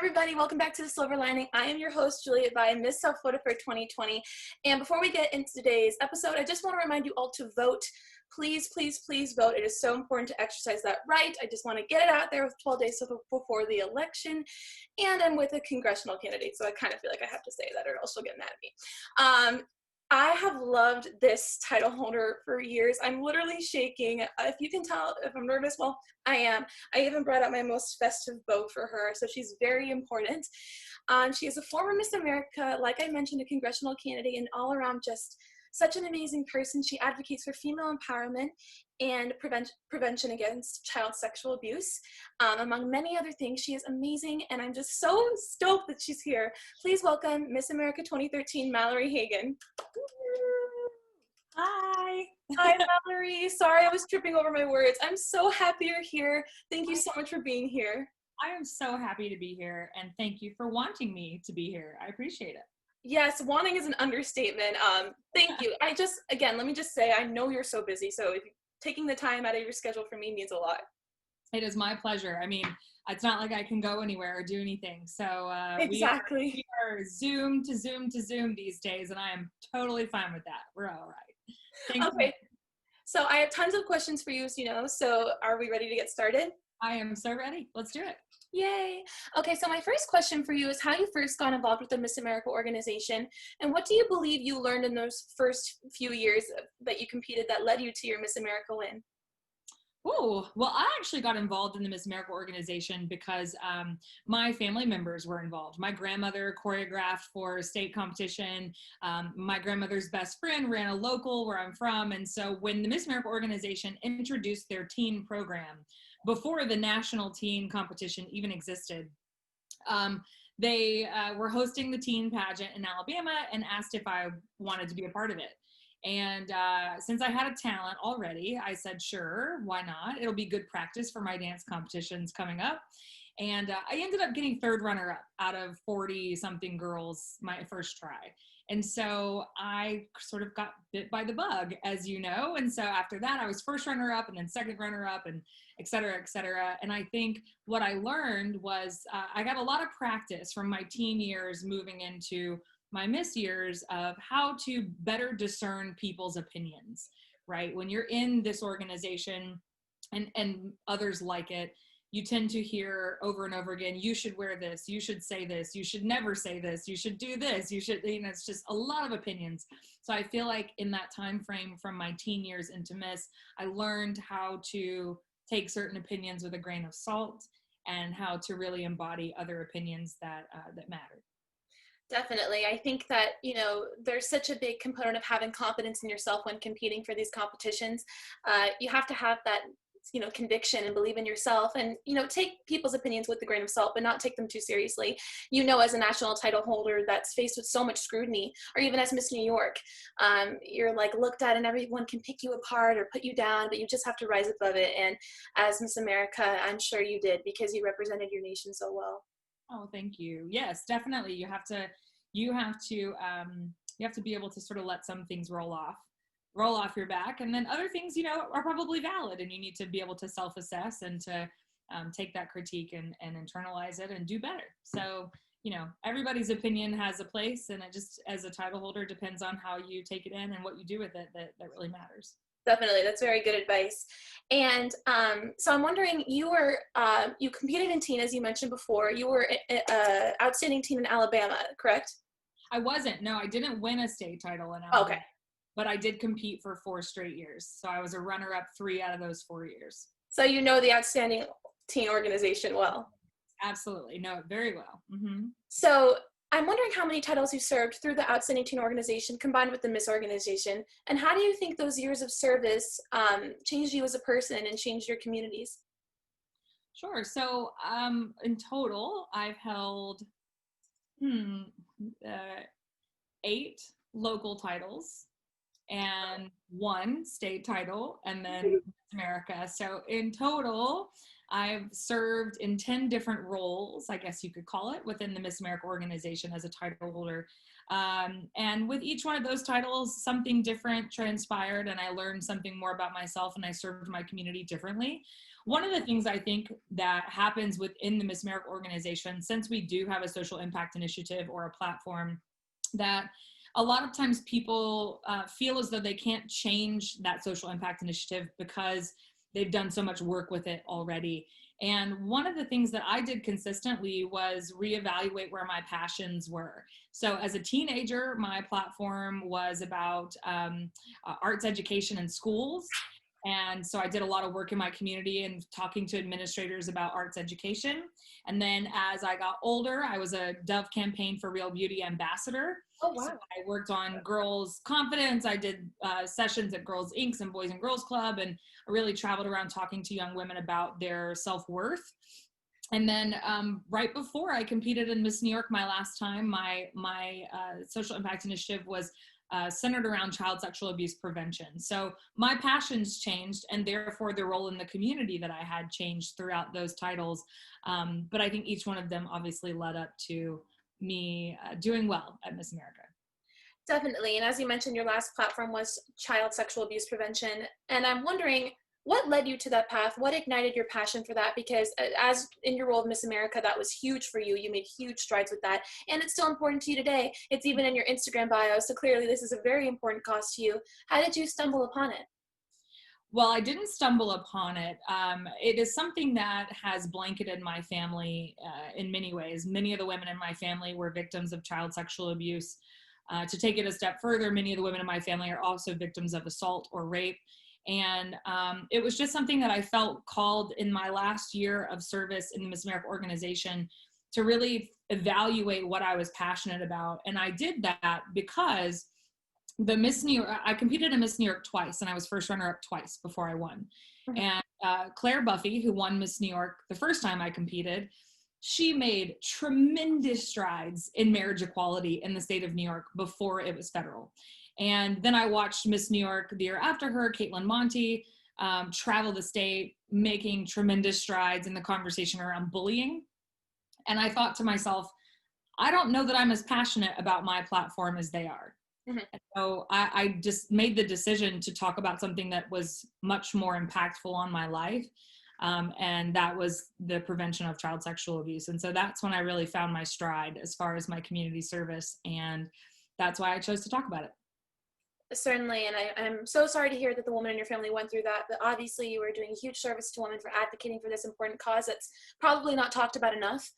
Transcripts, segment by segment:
everybody, welcome back to The Silver Lining. I am your host, Juliet by Miss South Florida for 2020. And before we get into today's episode, I just want to remind you all to vote. Please, please, please vote. It is so important to exercise that right. I just want to get it out there with 12 days before the election. And I'm with a congressional candidate, so I kind of feel like I have to say that or else she'll get mad at me. I have loved this title holder for years. I'm literally shaking. If you can tell if I'm nervous, well, I am. I even brought out my most festive bow for her, so she's very important. She is a former Miss America, like I mentioned, a congressional candidate, and all around just such an amazing person. She advocates for female empowerment and prevention against child sexual abuse. Among many other things, she is amazing, and I'm just so stoked that she's here. Please welcome Miss America 2013, Mallory Hagan. Hi. Hi, Mallory. Sorry, I was tripping over my words. I'm so happy you're here. Thank you so much for being here. I am so happy to be here, and thank you for wanting me to be here. I appreciate it. Yes, wanting is an understatement. Thank you. Again, let me just say, I know you're so busy, so taking the time out of your schedule for me means a lot. It is my pleasure. I mean, it's not like I can go anywhere or do anything. So exactly. we are Zoom to Zoom to Zoom these days, and I am totally fine with that. We're all right. Thank you. So I have tons of questions for you, as you know, so are we ready to get started? I am so ready. Let's do it. Yay. Okay, so my first question for you is how you first got involved with the Miss America organization, and what do you believe you learned in those first few years that you competed that led you to your Miss America win? Oh, well, I actually got involved in the Miss America organization because my family members were involved. My grandmother choreographed for a state competition. My grandmother's best friend ran a local where I'm from. And so when the Miss America organization introduced their teen program, before the national teen competition even existed, they were hosting the teen pageant in Alabama and asked if I wanted to be a part of it. And since I had a talent already, I said, sure, why not? It'll be good practice for my dance competitions coming up. And I ended up getting third runner-up out of 40-something girls my first try. And so I sort of got bit by the bug, as you know. And so after that, I was first runner-up and then second runner-up and et cetera, et cetera. And I think what I learned was I got a lot of practice from my teen years moving into my Miss years of how to better discern people's opinions, right? When you're in this organization and others like it, you tend to hear over and over again, you should wear this, you should say this, you should never say this, you should do this, you should, it's just a lot of opinions. So I feel like in that time frame from my teen years into Miss, I learned how to take certain opinions with a grain of salt and how to really embody other opinions that matter. Definitely. I think that, there's such a big component of having confidence in yourself when competing for these competitions. You have to have that, conviction and believe in yourself and, take people's opinions with a grain of salt, but not take them too seriously. As a national title holder that's faced with so much scrutiny, or even as Miss New York, you're like looked at and everyone can pick you apart or put you down, but you just have to rise above it. And as Miss America, I'm sure you did because you represented your nation so well. Oh, thank you. Yes, definitely. You have to be able to sort of let some things roll off your back. And then other things, are probably valid, and you need to be able to self-assess and to take that critique and internalize it and do better. So, everybody's opinion has a place, and it just, as a title holder, depends on how you take it in and what you do with it that really matters. Definitely. That's very good advice. And so I'm wondering, you competed in teen, as you mentioned before. You were an outstanding teen in Alabama, correct? I wasn't. No, I didn't win a state title in Alabama. Okay. But I did compete for 4 straight years. So I was a runner-up 3 out of those 4 years. So you know the outstanding teen organization well. Absolutely. Know it very well. Mm-hmm. So I'm wondering how many titles you served through the Outstanding Teen organization combined with the Miss organization, and how do you think those years of service changed you as a person and changed your communities? Sure. So in total, I've held 8 local titles and 1 state title, and then Miss America. So in total, I've served in 10 different roles, I guess you could call it, within the Miss America organization as a title holder. And with each one of those titles, something different transpired, and I learned something more about myself, and I served my community differently. one of the things I think that happens within the Miss America organization, since we do have a social impact initiative or a platform, that a lot of times people feel as though they can't change that social impact initiative because they've done so much work with it already. And one of the things that I did consistently was reevaluate where my passions were. So as a teenager, my platform was about arts education in schools. And so I did a lot of work in my community and talking to administrators about arts education. And then as I got older, I was a Dove Campaign for Real Beauty ambassador. Oh, So wow. I worked on girls' confidence. I did sessions at Girls Inc. and Boys and Girls Club, and I really traveled around talking to young women about their self-worth. And then right before I competed in Miss New York, my last time, my social impact initiative was centered around child sexual abuse prevention. So my passions changed, and therefore the role in the community that I had changed throughout those titles. But I think each one of them obviously led up to me doing well at Miss America. Definitely. And as you mentioned, your last platform was child sexual abuse prevention. And I'm wondering, what led you to that path? What ignited your passion for that? Because as in your role of Miss America, that was huge for you. You made huge strides with that. And it's still important to you today. It's even in your Instagram bio. So clearly this is a very important cause to you. How did you stumble upon it? Well, I didn't stumble upon it. It is something that has blanketed my family in many ways. Many of the women in my family were victims of child sexual abuse. To take it a step further, many of the women in my family are also victims of assault or rape. And it was just something that I felt called in my last year of service in the Miss America organization to really evaluate what I was passionate about. And I did that because the Miss New York, I competed in Miss New York twice, and I was first runner-up twice before I won. And Claire Buffy, who won Miss New York the first time I competed, she made tremendous strides in marriage equality in the state of New York before it was federal. And then I watched Miss New York the year after her, Caitlin Monty, travel the state, making tremendous strides in the conversation around bullying. And I thought to myself, I don't know that I'm as passionate about my platform as they are. And so I just made the decision to talk about something that was much more impactful on my life. And that was the prevention of child sexual abuse. And so that's when I really found my stride as far as my community service. And that's why I chose to talk about it. Certainly, and I'm so sorry to hear that the woman in your family went through that, but obviously you were doing a huge service to women for advocating for this important cause that's probably not talked about enough.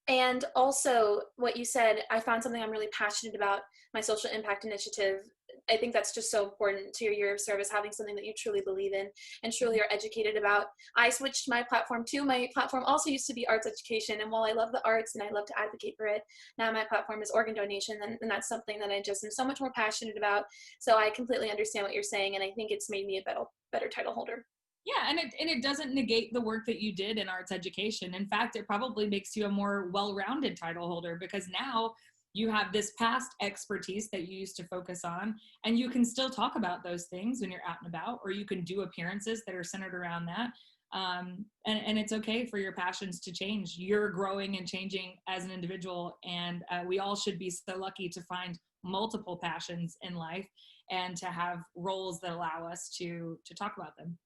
And also what you said, I found something I'm really passionate about, my social impact initiative. I think that's just so important to your year of service, having something that you truly believe in and truly are educated about. I switched my platform too. My platform also used to be arts education. And while I love the arts and I love to advocate for it, now my platform is organ donation. And that's something that I just am so much more passionate about. So I completely understand what you're saying. And I think it's made me a better title holder. Yeah, and it doesn't negate the work that you did in arts education. In fact, it probably makes you a more well-rounded title holder, because now you have this past expertise that you used to focus on, and you can still talk about those things when you're out and about, or you can do appearances that are centered around that. And it's okay for your passions to change. You're growing and changing as an individual, and we all should be so lucky to find multiple passions in life and to have roles that allow us to talk about them.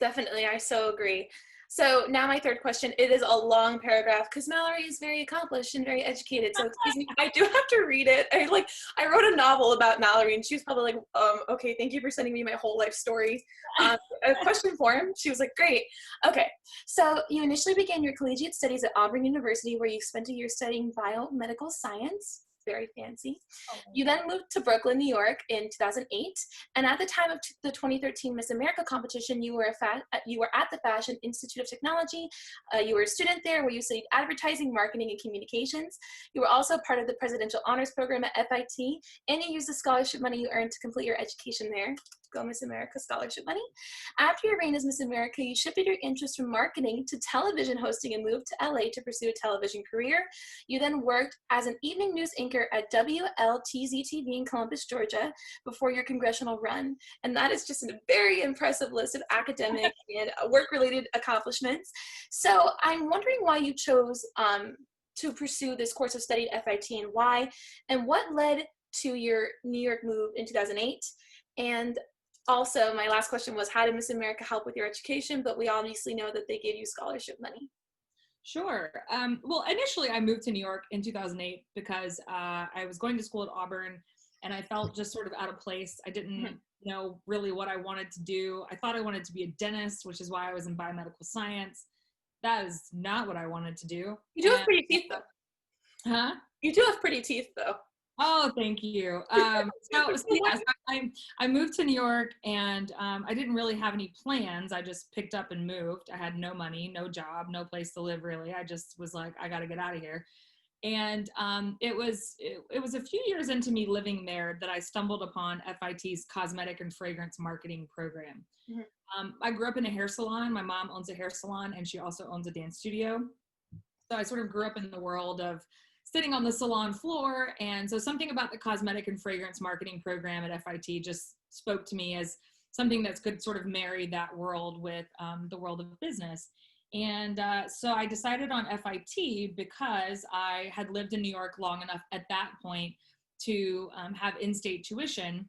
Definitely, I so agree. So now my third question, it is a long paragraph because Mallory is very accomplished and very educated. So excuse me, I do have to read it. I wrote a novel about Mallory and she was probably like, okay, thank you for sending me my whole life story. A question form. She was like, great. Okay. So you initially began your collegiate studies at Auburn University, where you spent a year studying biomedical science. Very fancy. You then moved to Brooklyn, New York in 2008, and at the time of the 2013 Miss America competition, you were at the Fashion Institute of Technology. You were a student there where you studied advertising, marketing, and communications. You were also part of the Presidential Honors Program at FIT, and you used the scholarship money you earned to complete your education there. Go Miss America scholarship money. After your reign as Miss America, you shifted your interest from marketing to television hosting and moved to LA to pursue a television career. You then worked as an evening news anchor at WLTZ-TV in Columbus, Georgia, before your congressional run. And that is just a very impressive list of academic and work-related accomplishments. So I'm wondering why you chose to pursue this course of study at FIT, and why, and what led to your New York move in 2008. And Also, my last question was, how did Miss America help with your education? But we obviously know that they gave you scholarship money. Sure. Well, initially I moved to New York in 2008 because I was going to school at Auburn and I felt just sort of out of place. I didn't know really what I wanted to do. I thought I wanted to be a dentist, which is why I was in biomedical science. That is not what I wanted to do. You do have pretty teeth, though. Huh? You do have pretty teeth, though. Oh, thank you. So yeah, so I moved to New York and I didn't really have any plans. I just picked up and moved. I had no money, no job, no place to live really. I just was like, I got to get out of here. And it was a few years into me living there that I stumbled upon FIT's cosmetic and fragrance marketing program. I grew up in a hair salon. My mom owns a hair salon and she also owns a dance studio. So I sort of grew up in the world of sitting on the salon floor. And so something about the cosmetic and fragrance marketing program at FIT just spoke to me as something that could sort of marry that world with the world of business. And so I decided on FIT because I had lived in New York long enough at that point to have in-state tuition.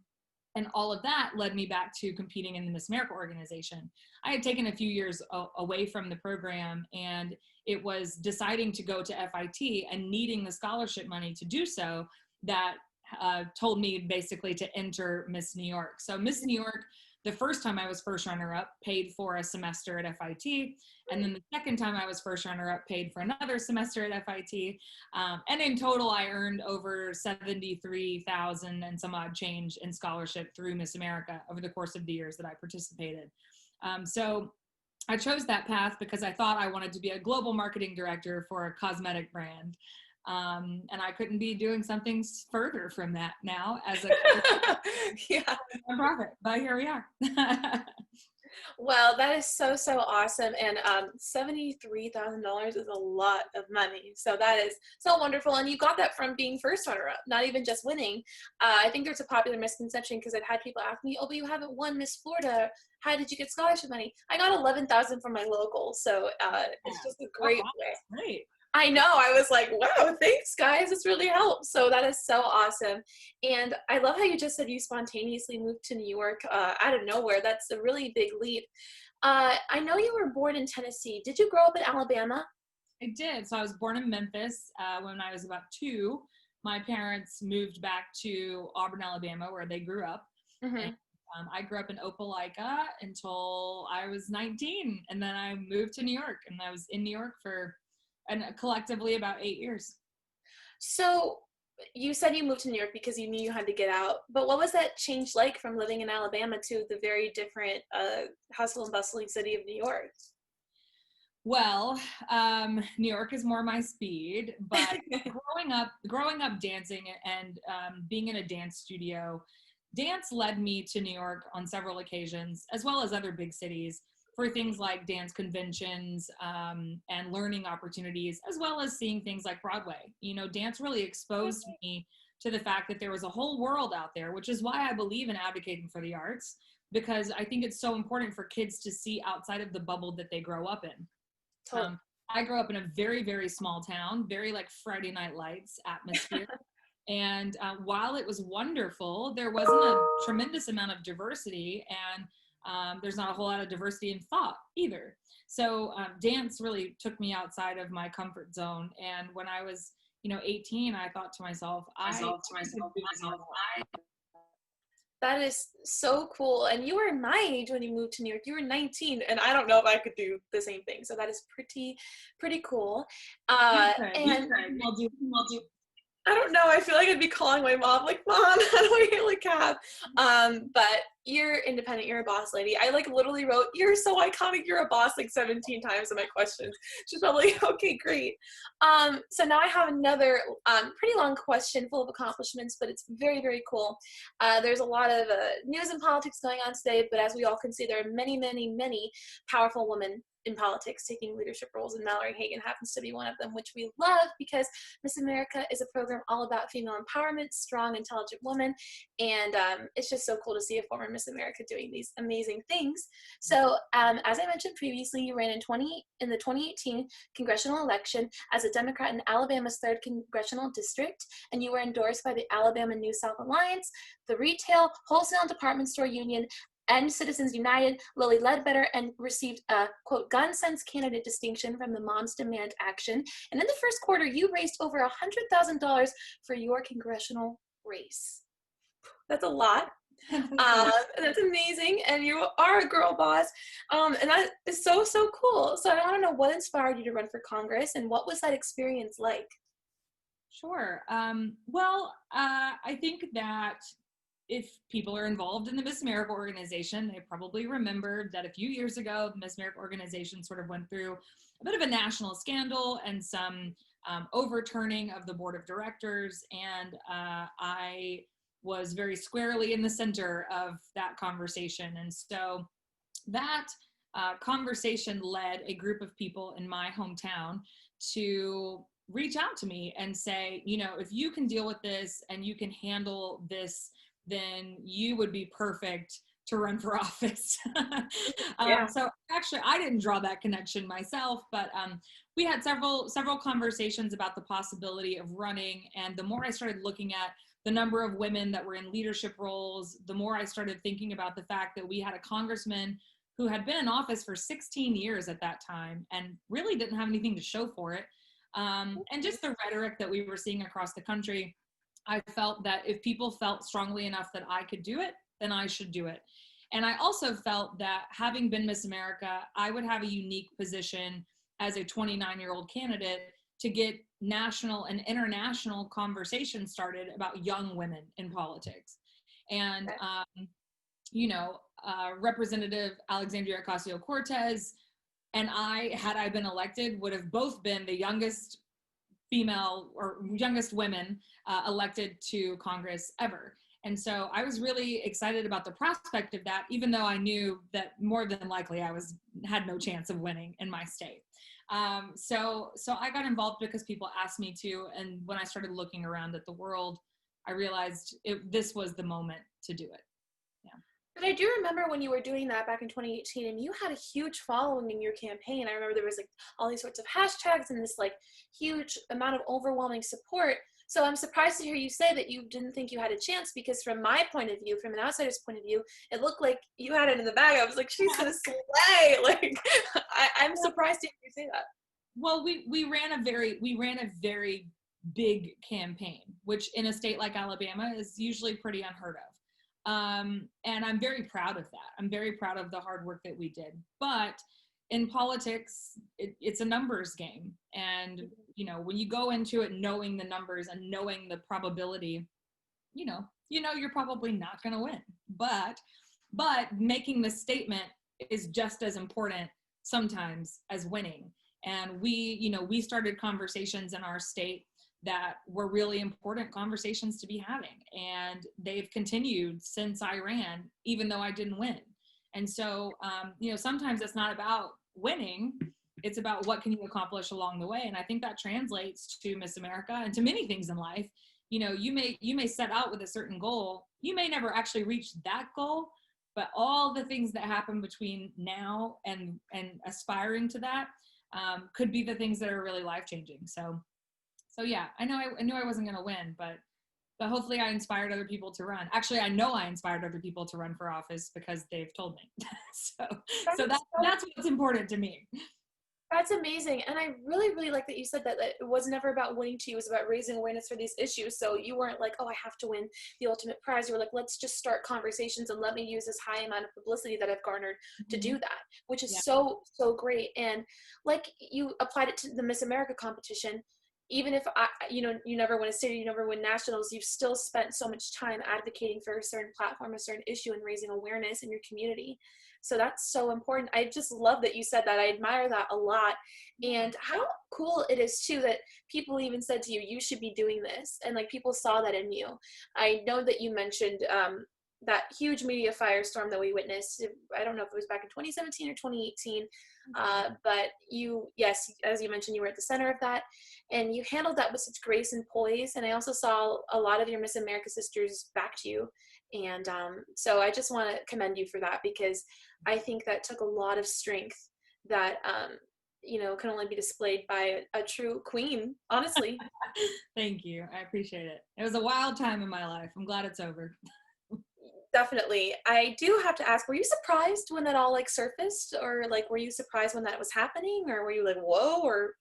And all of that led me back to competing in the Miss America organization. I had taken a few years away from the program, and it was deciding to go to FIT and needing the scholarship money to do so that told me basically to enter Miss New York. So Miss New York, the first time I was first runner-up, paid for a semester at FIT. And then the second time I was first runner-up, paid for another semester at FIT. And in total, I earned over $73,000 and some odd change in scholarship through Miss America over the course of the years that I participated. So I chose that path because I thought I wanted to be a global marketing director for a cosmetic brand. And I couldn't be doing something further from that now as a nonprofit, but here we are. Well, that is so, so awesome. And $73,000 is a lot of money. So that is so wonderful. And you got that from being first runner-up, not even just winning. I think there's a popular misconception because I've had people ask me, oh, but you haven't won Miss Florida. How did you get scholarship money? I got $11,000 from my local. So it's just a great way. Great. I know. I was like, wow, thanks, guys. This really helps. So that is so awesome. And I love how you just said you spontaneously moved to New York out of nowhere. That's a really big leap. I know you were born in Tennessee. Did you grow up in Alabama? I did. So I was born in Memphis when I was about 2. My parents moved back to Auburn, Alabama, where they grew up. And, I grew up in Opelika until I was 19. And then I moved to New York. And I was in New York for collectively about 8 years. So you said you moved to New York because you knew you had to get out, but what was that change like from living in Alabama to the very different hustle and bustling city of New York? Well, New York is more my speed, but growing up dancing and being in a dance studio, dance led me to New York on several occasions, as well as other big cities, for things like dance conventions and learning opportunities, as well as seeing things like Broadway. You know, dance really exposed me to the fact that there was a whole world out there, which is why I believe in advocating for the arts, because I think it's so important for kids to see outside of the bubble that they grow up in. Totally. I grew up in a very, very small town, very like Friday Night Lights atmosphere. And while it was wonderful, there wasn't a tremendous amount of diversity, and there's not a whole lot of diversity in thought either. So dance really took me outside of my comfort zone. And when I was, 18, I thought to myself, that is so cool. And you were my age when you moved to New York. You were 19, and I don't know if I could do the same thing. So that is pretty cool. And I'll do. I don't know. I feel like I'd be calling my mom, like, Mom, how do I hail a cab? But you're independent. You're a boss lady. I literally wrote, "You're so iconic. You're a boss," 17 times in my questions. She's probably okay, great. So now I have another pretty long question full of accomplishments, but it's very, very cool. There's a lot of news and politics going on today, but as we all can see, there are many, many, many powerful women in politics taking leadership roles, and Mallory Hagan happens to be one of them, which we love because Miss America is a program all about female empowerment, strong, intelligent women, and it's just so cool to see a former Miss America doing these amazing things. So as I mentioned previously, you ran in the 2018 congressional election as a Democrat in Alabama's 3rd congressional district, and you were endorsed by the Alabama New South Alliance, the Retail Wholesale and Department Store Union, and Citizens United, Lily Ledbetter, and received a, quote, Gun Sense Candidate distinction from the Moms Demand Action. And in the first quarter, you raised over $100,000 for your congressional race. That's a lot. That's amazing, and you are a girl boss, and that is so cool. So I want to know what inspired you to run for Congress, and what was that experience like? Sure. I think that if people are involved in the Miss America organization, they probably remembered that a few years ago, the Miss America organization sort of went through a bit of a national scandal and some overturning of the board of directors, and I was very squarely in the center of that conversation. And so that conversation led a group of people in my hometown to reach out to me and say, if you can deal with this and you can handle this, then you would be perfect to run for office. Yeah. So actually, I didn't draw that connection myself, but we had several conversations about the possibility of running. And the more I started looking at the number of women that were in leadership roles, the more I started thinking about the fact that we had a congressman who had been in office for 16 years at that time and really didn't have anything to show for it. And just the rhetoric that we were seeing across the country, I felt that if people felt strongly enough that I could do it, then I should do it. And I also felt that having been Miss America, I would have a unique position as a 29-year-old candidate to get national and international conversations started about young women in politics. And, Representative Alexandria Ocasio-Cortez and had I been elected, would have both been the youngest female or youngest women elected to Congress ever. And so I was really excited about the prospect of that, even though I knew that more than likely I had no chance of winning in my state. So I got involved because people asked me to, and when I started looking around at the world, I realized this was the moment to do it. Yeah. But I do remember when you were doing that back in 2018, and you had a huge following in your campaign. I remember there was like all these sorts of hashtags and this like huge amount of overwhelming support. So I'm surprised to hear you say that you didn't think you had a chance, because from my point of view, from an outsider's point of view, it looked like you had it in the bag. I was like, she's gonna slay. Like, I'm surprised to hear you say that. Well, we ran a very big campaign, which in a state like Alabama is usually pretty unheard of. And I'm very proud of that. I'm very proud of the hard work that we did. But in politics, it's a numbers game. And, when you go into it knowing the numbers and knowing the probability, you're probably not going to win. But making the statement is just as important sometimes as winning. And we started conversations in our state that were really important conversations to be having. And they've continued since I ran, even though I didn't win. And so, sometimes it's not about winning, it's about what can you accomplish along the way. And I think that translates to Miss America and to many things in life. You may set out with a certain goal. You may never actually reach that goal, but all the things that happen between now and aspiring to that could be the things that are really life-changing. So yeah, I knew I wasn't going to win, but hopefully I inspired other people to run. Actually, I know I inspired other people to run for office because they've told me. so that's what's important to me. That's amazing. And I really, really like that you said that it was never about winning to you. It was about raising awareness for these issues. So you weren't like, oh, I have to win the ultimate prize. You were like, let's just start conversations and let me use this high amount of publicity that I've garnered to do that, which is so great. And like you applied it to the Miss America competition. Even if you never win a state, you never win nationals, you've still spent so much time advocating for a certain platform, a certain issue, and raising awareness in your community. So that's so important. I just love that you said that. I admire that a lot. And how cool it is too that people even said to you, you should be doing this. And like people saw that in you. I know that you mentioned that huge media firestorm that we witnessed. I don't know if it was back in 2017 or 2018, but yes, as you mentioned, you were at the center of that, and you handled that with such grace and poise. And I also saw a lot of your Miss America sisters backed you. And so I just want to commend you for that, because I think that took a lot of strength that, can only be displayed by a true queen, honestly. Thank you. I appreciate it. It was a wild time in my life. I'm glad it's over. Definitely. I do have to ask, were you surprised when that all like surfaced, or like were you surprised when that was happening, or were you like, whoa, or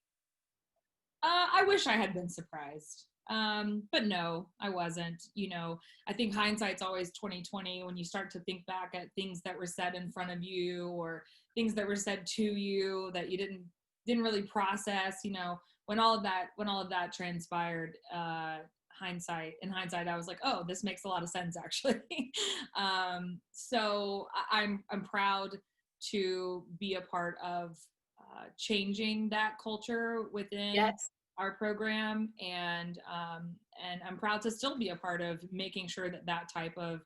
I wish I had been surprised. But no, I wasn't. I think hindsight's always 2020 when you start to think back at things that were said in front of you or things that were said to you that you didn't really process, when all of that transpired, in hindsight, I was like, oh, this makes a lot of sense actually. So I'm proud to be a part of changing that culture within yes. our program, and I'm proud to still be a part of making sure that that type of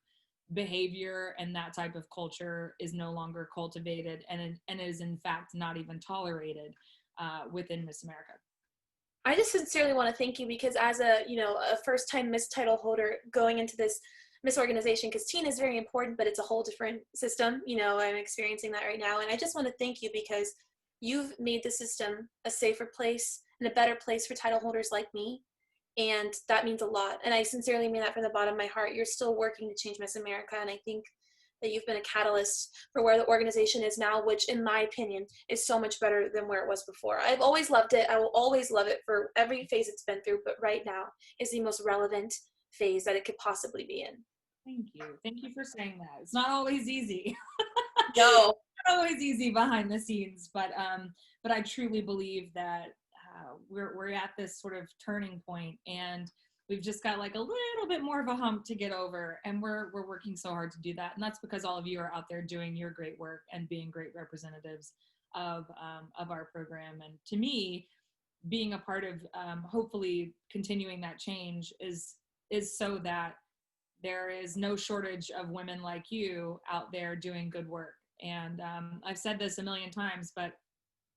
behavior and that type of culture is no longer cultivated and is in fact not even tolerated within Miss America. I just sincerely want to thank you because as a first time Miss title holder going into this Miss organization, because teen is very important, but it's a whole different system. I'm experiencing that right now. And I just want to thank you because you've made the system a safer place and a better place for title holders like me. And that means a lot. And I sincerely mean that from the bottom of my heart. You're still working to change Miss America. And I think that you've been a catalyst for where the organization is now, which in my opinion is so much better than where it was before. I've always loved it. I will always love it for every phase it's been through, but right now is the most relevant phase that it could possibly be in. Thank you. Thank you for saying that. It's not always easy. No. Not always easy behind the scenes, but I truly believe that we're at this sort of turning point, and we've just got like a little bit more of a hump to get over, and we're working so hard to do that. And that's because all of you are out there doing your great work and being great representatives of our program. And to me, being a part of hopefully continuing that change is so that there is no shortage of women like you out there doing good work. And I've said this a million times, but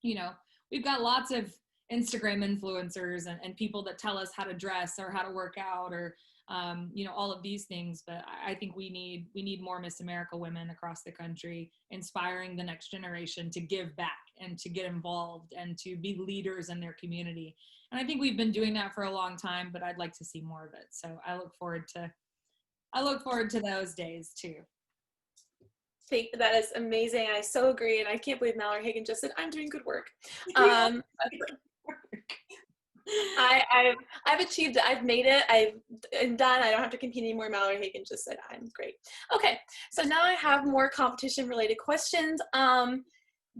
we've got lots of Instagram influencers and people that tell us how to dress or how to work out or all of these things. But I think we need more Miss America women across the country, inspiring the next generation to give back and to get involved and to be leaders in their community. And I think we've been doing that for a long time, but I'd like to see more of it. So I look forward to those days too. That is amazing. I so agree. And I can't believe Mallory Hagan just said, I'm doing good work. I've achieved it. I've made it. I'm done. I don't have to compete anymore. Mallory Hagan just said I'm great. Okay, so now I have more competition related questions.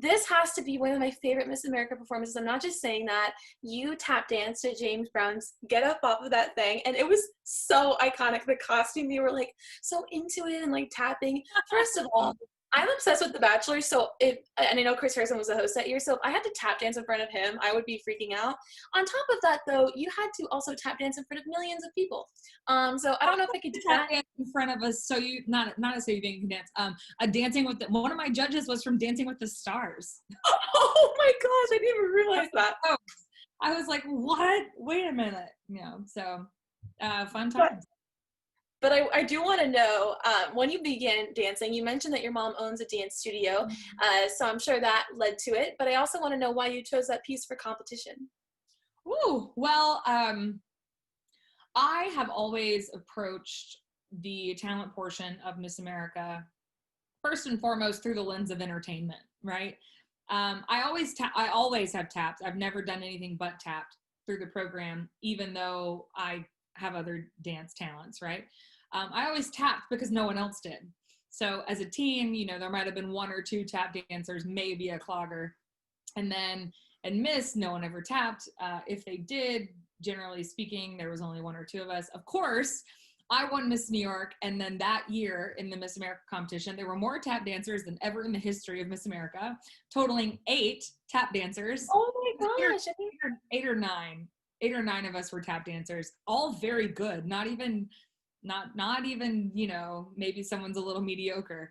This has to be one of my favorite Miss America performances. I'm not just saying that. You tap danced to James Brown's Get Up Off of That Thing, and it was so iconic. The costume, you were like so into it and like tapping. First of all, I'm obsessed with The Bachelor, and I know Chris Harrison was the host that year, so if I had to tap dance in front of him, I would be freaking out. On top of that, though, you had to also tap dance in front of millions of people. So I don't know if I could do that. Dance in front of us, so you not a so you can dance. A dancing with one of my judges was from Dancing with the Stars. Oh my gosh, I didn't even realize that. I was like, what? Wait a minute. So fun times. But I do want to know, when you began dancing, you mentioned that your mom owns a dance studio, so I'm sure that led to it. But I also want to know why you chose that piece for competition. Ooh, well, I have always approached the talent portion of Miss America first and foremost through the lens of entertainment, right? I always have tapped. I've never done anything but tapped through the program, even though I have other dance talents, right? I always tapped because no one else did. So as a teen, there might have been one or two tap dancers, maybe a clogger. And then in Miss, no one ever tapped. If they did, generally speaking, there was only one or two of us. Of course, I won Miss New York, and then that year in the Miss America competition, there were more tap dancers than ever in the history of Miss America, totaling 8 tap dancers. Oh my gosh. Eight or nine of us were tap dancers, all very good, not even, maybe someone's a little mediocre.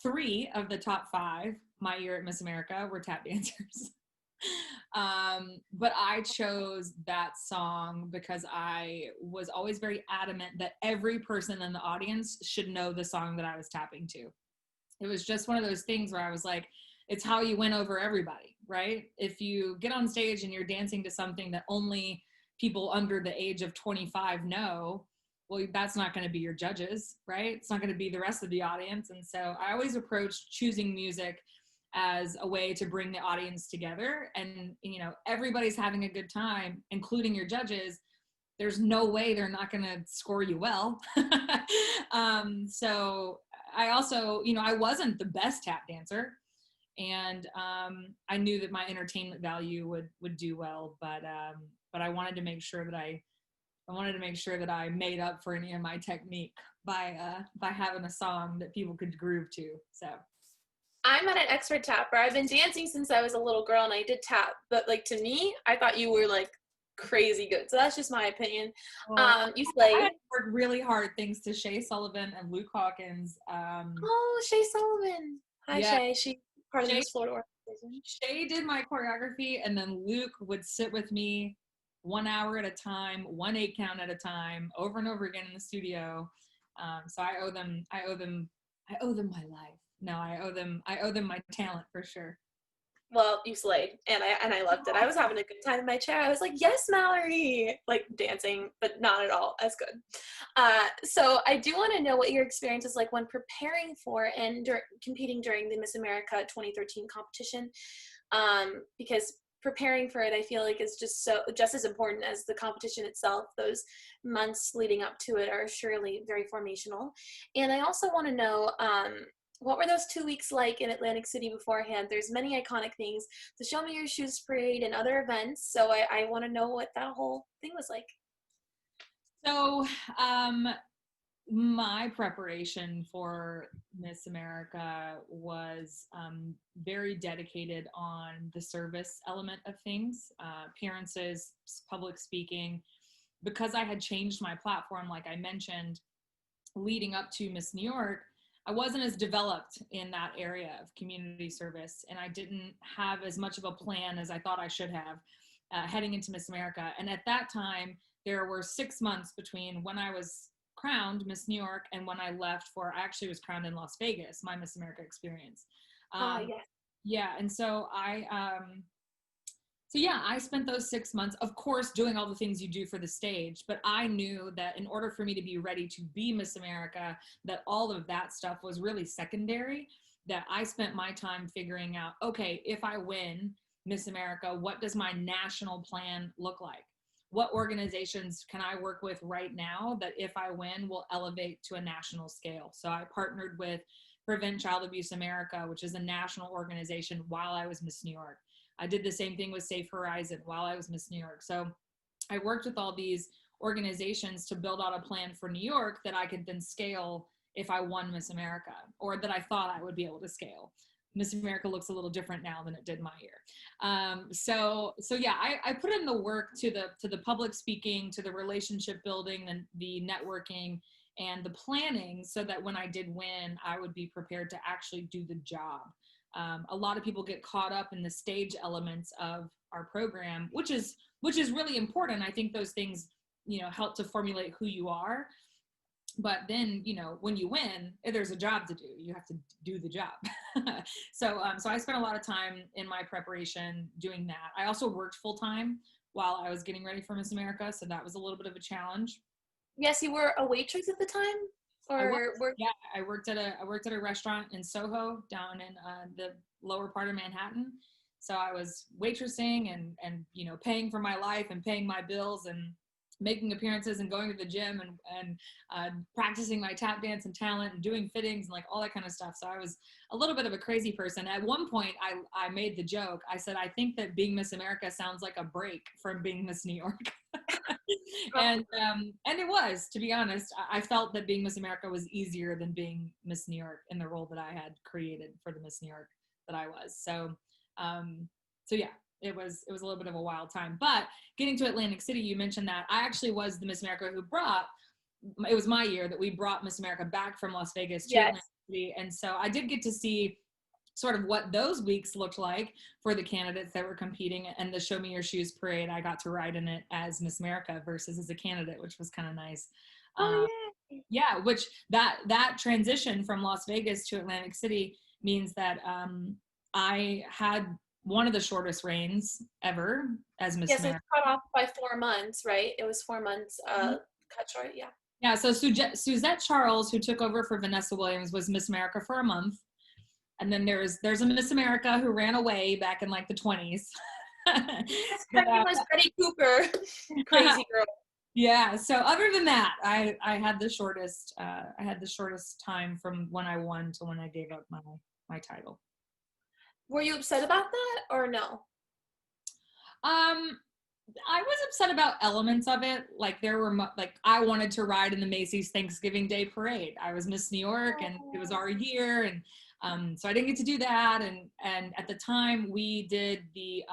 3 of the top 5 my year at Miss America were tap dancers. But I chose that song because I was always very adamant that every person in the audience should know the song that I was tapping to. It was just one of those things where I was like, it's how you win over everybody, right? If you get on stage and you're dancing to something that only people under the age of 25 know, well, that's not going to be your judges, right? It's not going to be the rest of the audience. And so I always approach choosing music as a way to bring the audience together. And, everybody's having a good time, including your judges. There's no way they're not going to score you well. So I also, I wasn't the best tap dancer. And I knew that my entertainment value would do well, but I wanted to make sure that I made up for any of my technique by having a song that people could groove to. So I'm not an expert tapper. I've been dancing since I was a little girl and I did tap, but like to me, I thought you were like crazy good. So that's just my opinion. You I slayed. had worked really hard thanks to Shay Sullivan and Luke Hawkins. Oh, Shay Sullivan. Hi, Yeah, Shay. She's part of the Shay, Miss Florida organization. Shay did my choreography, and then Luke would sit with me 1 hour at a time, 1 8 count at a time, over and over again in the studio. So I owe them my life. No, I owe them my talent for sure. Well, you slayed, and I loved it. I was having a good time in my chair. I was like, yes, Mallory, like dancing, but not at all as good. So I do want to know what your experience is like when preparing for and competing during the Miss America 2013 competition, because preparing for it, I feel like is just as important as the competition itself. Those months leading up to it are surely very formational. And I also want to know, what were those 2 weeks like in Atlantic City beforehand? There's many iconic things, the Show Me Your Shoes parade and other events. So I want to know what that whole thing was like. So my preparation for Miss America was very dedicated on the service element of things, appearances, public speaking. Because I had changed my platform, like I mentioned, leading up to Miss New York, I wasn't as developed in that area of community service, and I didn't have as much of a plan as I thought I should have heading into Miss America. And at that time, there were 6 months between when I was crowned Miss New York and when I left I actually was crowned in Las Vegas, my Miss America experience. Yes. Yeah, and so I spent those 6 months, of course, doing all the things you do for the stage, but I knew that in order for me to be ready to be Miss America, that all of that stuff was really secondary, that I spent my time figuring out, okay, if I win Miss America, what does my national plan look like? What organizations can I work with right now that if I win will elevate to a national scale? So I partnered with Prevent Child Abuse America, which is a national organization, while I was Miss New York. I did the same thing with Safe Horizon while I was Miss New York. So I worked with all these organizations to build out a plan for New York that I could then scale if I won Miss America, or that I thought I would be able to scale. Miss America looks a little different now than it did my year. So yeah, I put in the work to the public speaking, to the relationship building, and the networking and the planning, so that when I did win, I would be prepared to actually do the job. A lot of people get caught up in the stage elements of our program, which is really important. I think those things, help to formulate who you are. But then, when you win, there's a job to do. You have to do the job. So I spent a lot of time in my preparation doing that. I also worked full time while I was getting ready for Miss America, so that was a little bit of a challenge. Yes, you were a waitress at the time, I worked at a restaurant in Soho down in the lower part of Manhattan. So I was waitressing and paying for my life and paying my bills and making appearances and going to the gym and practicing my tap dance and talent and doing fittings and like all that kind of stuff. So I was a little bit of a crazy person. At one point, I made the joke. I said, I think that being Miss America sounds like a break from being Miss New York. And it was, to be honest, I felt that being Miss America was easier than being Miss New York in the role that I had created for the Miss New York that I was. So yeah, it was a little bit of a wild time. But getting to Atlantic City, you mentioned that I actually was the Miss America it was my year that we brought Miss America back from Las Vegas to Atlantic City. And so I did get to see sort of what those weeks looked like for the candidates that were competing, and the Show Me Your Shoes parade, I got to ride in it as Miss America versus as a candidate, which was kind of nice. Yeah, which that transition from Las Vegas to Atlantic City means that I had one of the shortest reigns ever as Miss America. Yes, it cut off by 4 months, right? It was 4 months cut short, yeah. Yeah, so Suzette Charles, who took over for Vanessa Williams, was Miss America for a month. And then there's a Miss America who ran away back in like the 20s. Her name was Betty Cooper. Crazy girl. Yeah. So other than that, I had the shortest time from when I won to when I gave up my title. Were you upset about that or no? I was upset about elements of it. Like there were like I wanted to ride in the Macy's Thanksgiving Day Parade. I was Miss New York, and it was our year, and so I didn't get to do that. And at the time we did the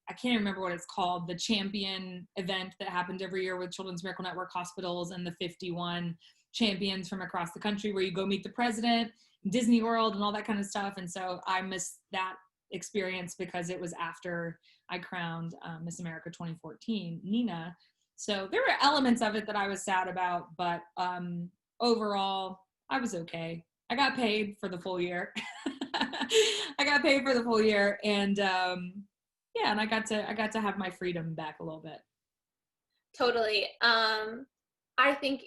I can't remember what it's called, the champion event that happened every year with Children's Miracle Network hospitals and the 51 champions from across the country, where you go meet the president, Disney World, and all that kind of stuff. And so I missed that experience because it was after I crowned Miss America 2014, Nina. So there were elements of it that I was sad about, but overall, I was okay. I got paid for the full year. And yeah, and I got to have my freedom back a little bit. Totally. I think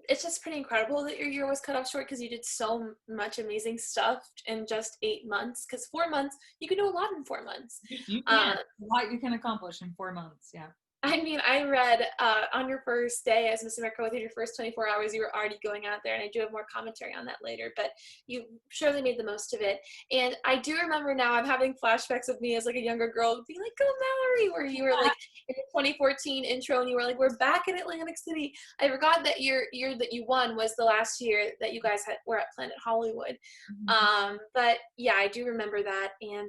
it's just pretty incredible that your year was cut off short, because you did so much amazing stuff in just 8 months. Because 4 months, you can do a lot in 4 months. You can. A lot you can accomplish in 4 months. Yeah. I mean, I read on your first day as Miss America, within your first 24 hours, you were already going out there, and I do have more commentary on that later, but you surely made the most of it. And I do remember now, I'm having flashbacks of me as like a younger girl being like, go Mallory, where you were like in the 2014 intro, and you were like, we're back in Atlantic City. I forgot that year that you won was the last year that you guys were at Planet Hollywood. Mm-hmm. But yeah, I do remember that. And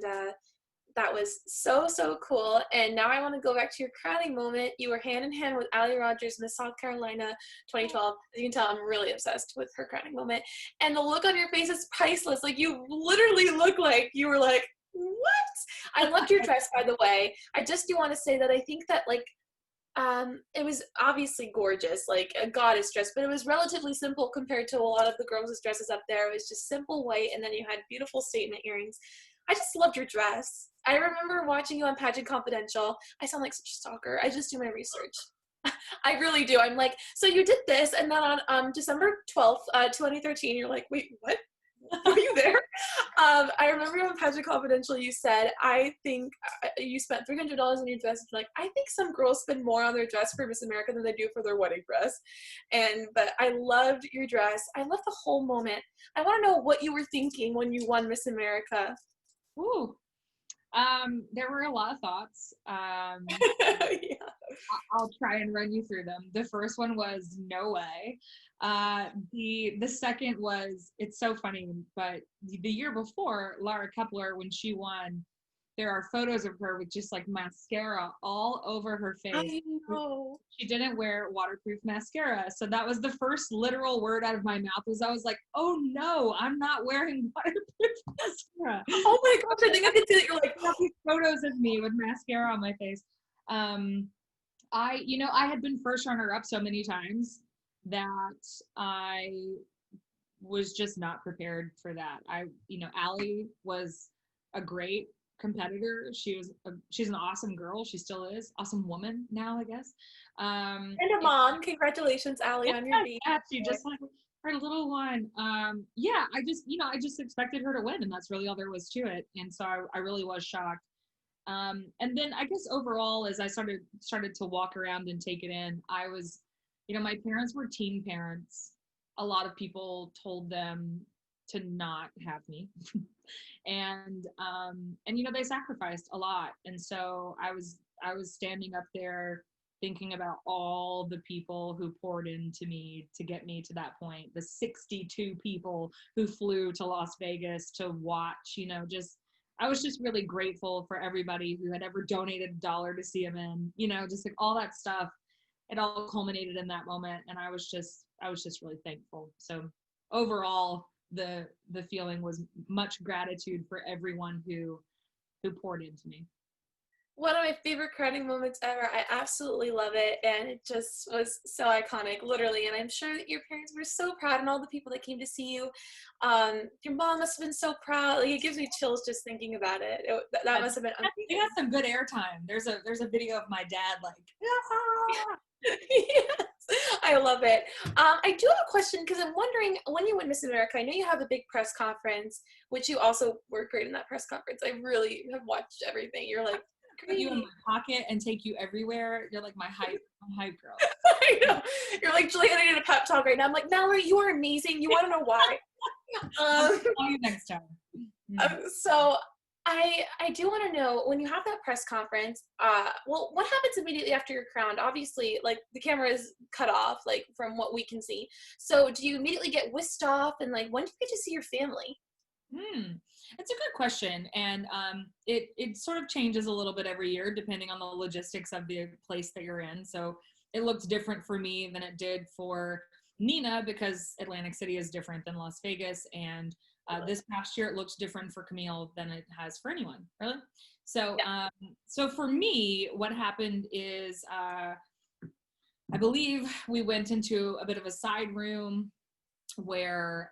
that was so, so cool. And now I want to go back to your crowning moment. You were hand in hand with Allie Rogers, Miss South Carolina 2012. As you can tell, I'm really obsessed with her crowning moment. And the look on your face is priceless. Like, you literally look like you were like, what? I loved your dress, by the way. I just do want to say that I think that, like, it was obviously gorgeous, like a goddess dress, but it was relatively simple compared to a lot of the girls' dresses up there. It was just simple white, and then you had beautiful statement earrings. I just loved your dress. I remember watching you on Pageant Confidential. I sound like such a stalker. I just do my research. I really do. I'm like, so you did this, and then on December 12th, 2013, you're like, wait, what? Were you there? I remember on Pageant Confidential, you said, I think you spent $300 on your dress. Like, I think some girls spend more on their dress for Miss America than they do for their wedding dress. But I loved your dress. I loved the whole moment. I want to know what you were thinking when you won Miss America. Ooh. There were a lot of thoughts. Yeah. I'll try and run you through them. The first one was no way. The second was, it's so funny, but the year before, Laura Kepler, when she won, there are photos of her with just like mascara all over her face. I know. She didn't wear waterproof mascara. So that was the first literal word out of my mouth, was I was like, oh no, I'm not wearing waterproof mascara. Oh my gosh, I think I can see that. You're like, these photos of me with mascara on my face. I had been first runner up so many times that I was just not prepared for that. Allie was a great competitor. She's an awesome girl. She still is. Awesome woman now, I guess. and a mom. Congratulations, Allie, on your baby. Yeah, she just like her little one. I just expected her to win, and that's really all there was to it. And so I really was shocked. And then I guess overall, as I started to walk around and take it in, I was, my parents were teen parents. A lot of people told them to not have me. and they sacrificed a lot. And so I was standing up there thinking about all the people who poured into me to get me to that point, the 62 people who flew to Las Vegas to watch, I was just really grateful for everybody who had ever donated $1 to see him in, just like all that stuff. It all culminated in that moment, and I was just really thankful. So overall, the feeling was much gratitude for everyone who poured into me. One of my favorite crowning moments ever. I absolutely love it, and it just was so iconic, literally. And I'm sure that your parents were so proud, and all the people that came to see you. Your mom must have been so proud. Like, it gives me chills just thinking about it. That must have been amazing. They got some good airtime. There's a video of my dad like, yes, I love it. I do have a question because I'm wondering, when you win Miss America, I know you have a big press conference, which you also were great in that press conference. I really have watched everything. You're like, Put you in great. my pocket and take you everywhere. You're like my hype girl. I know. You're like, Julie, I need a pep talk right now. I'm like, Mallory, you are amazing. You want to know why? I'll call you next time. So I do want to know, when you have that press conference, well, what happens immediately after you're crowned? Obviously, like, the camera is cut off, like, from what we can see. So do you immediately get whisked off, and like, when do you get to see your family? It's a good question, and it sort of changes a little bit every year depending on the logistics of the place that you're in. So it looked different for me than it did for Nina because Atlantic City is different than Las Vegas, and this past year it looked different for Camille than it has for anyone, really. So so for me, what happened is I believe we went into a bit of a side room where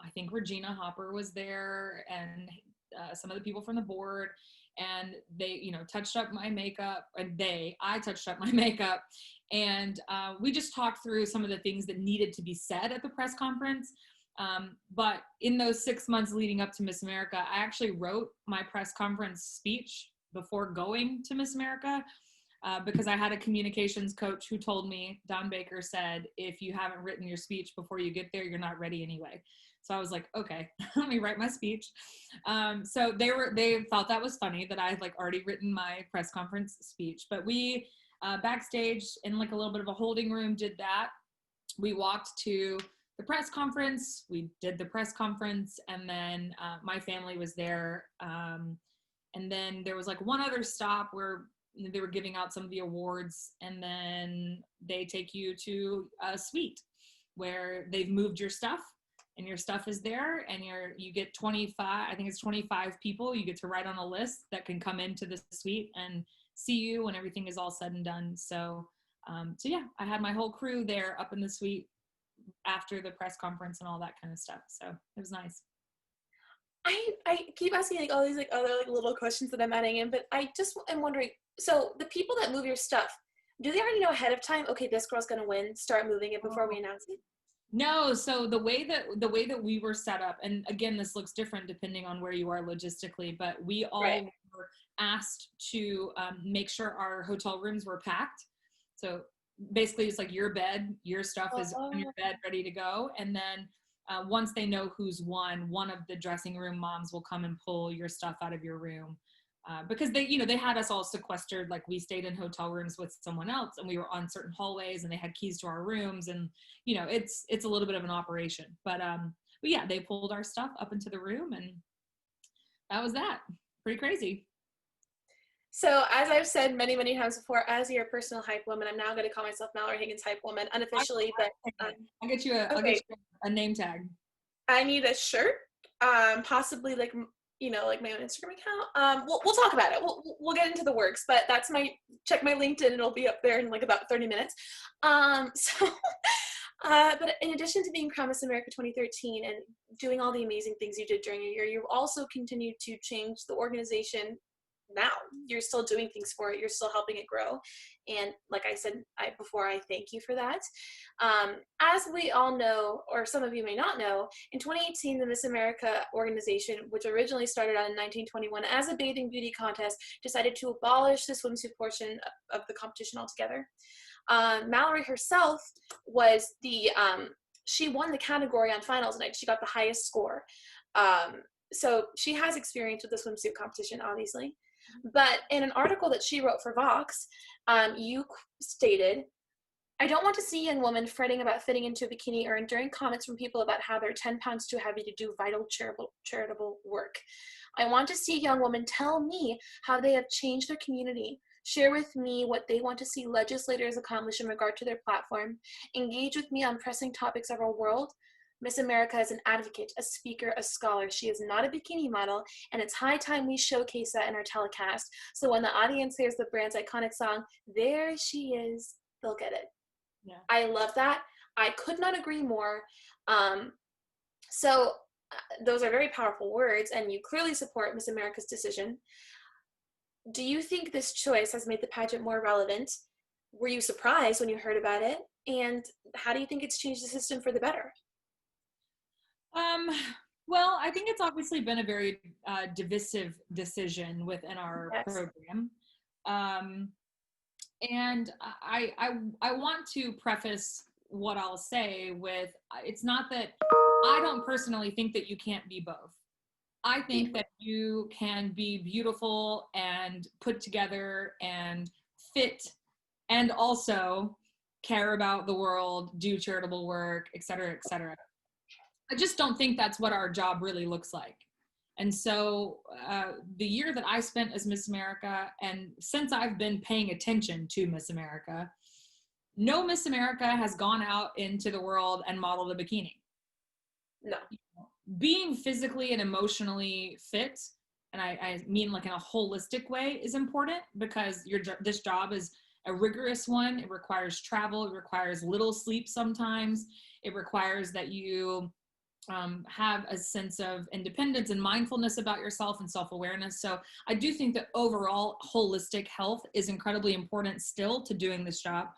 I think Regina Hopper was there, and some of the people from the board, and they, touched up my makeup, and I touched up my makeup, and we just talked through some of the things that needed to be said at the press conference. But in those 6 months leading up to Miss America, I actually wrote my press conference speech before going to Miss America. Because I had a communications coach who told me, Don Baker said, if you haven't written your speech before you get there, you're not ready anyway. So I was like, okay, let me write my speech. So they thought that was funny that I had like already written my press conference speech, but we backstage in like a little bit of a holding room did that. We walked to the press conference, we did the press conference, and then my family was there. And then there was like one other stop where they were giving out some of the awards, and then they take you to a suite where they've moved your stuff, and your stuff is there, and you get 25, I think it's 25 people you get to write on a list that can come into the suite and see you when everything is all said and done. So yeah, I had my whole crew there up in the suite after the press conference and all that kind of stuff. So it was nice. I keep asking like all these like other like little questions that I'm adding in, but I just am wondering, so the people that move your stuff, do they already know ahead of time, okay, this girl's gonna win, start moving it before we announce it? No, so the way that we were set up, and again, this looks different depending on where you are logistically, but we all were asked to make sure our hotel rooms were packed. So basically, it's like your bed, your stuff is on your bed, ready to go, and then once they know who's won, one of the dressing room moms will come and pull your stuff out of your room. Because they had us all sequestered, like we stayed in hotel rooms with someone else, and we were on certain hallways, and they had keys to our rooms, and it's a little bit of an operation. But yeah, they pulled our stuff up into the room, and that was that. Pretty crazy. So as I've said many, many times before, as your personal hype woman, I'm now going to call myself Mallory Hagan's hype woman unofficially. But I'll get you a name tag. I need a shirt, possibly like like my own Instagram account. We'll talk about it. We'll get into the works. But that's check my LinkedIn. It'll be up there in like about 30 minutes. But in addition to being Crown Miss America 2013 and doing all the amazing things you did during your year, you've also continued to change the organization. Now you're still doing things for it, you're still helping it grow, and like I said before, I thank you for that. As we all know, or some of you may not know, in 2018 the Miss America organization, which originally started out in 1921 as a bathing beauty contest, decided to abolish the swimsuit portion of the competition altogether. Mallory herself was she won the category on finals night. She got the highest score, so she has experience with the swimsuit competition, obviously. But in an article that she wrote for Vox, you stated, I don't want to see young women fretting about fitting into a bikini or enduring comments from people about how they're 10 pounds too heavy to do vital charitable work. I want to see young women tell me how they have changed their community, share with me what they want to see legislators accomplish in regard to their platform, engage with me on pressing topics of our world. Miss America is an advocate, a speaker, a scholar. She is not a bikini model, and it's high time we showcase that in our telecast. So when the audience hears the brand's iconic song, "There she is," they'll get it. Yeah. I love that. I could not agree more. So those are very powerful words, and you clearly support Miss America's decision. Do you think this choice has made the pageant more relevant? Were you surprised when you heard about it? And how do you think it's changed the system for the better? Um, well, I think it's obviously been a very divisive decision within our Yes. program. Um, and I want to preface what I'll say with it's not that I don't personally think that you can't be both. I think that you can be beautiful and put together and fit and also care about the world, do charitable work, et cetera, et cetera. I just don't think that's what our job really looks like. And so the year that I spent as Miss America, and since I've been paying attention to Miss America, no Miss America has gone out into the world and modeled a bikini. No. Being physically and emotionally fit, and I mean like in a holistic way, is important because this job is a rigorous one. It requires travel. It requires little sleep sometimes. It requires that you have a sense of independence and mindfulness about yourself and self-awareness. So I do think that overall holistic health is incredibly important still to doing this job.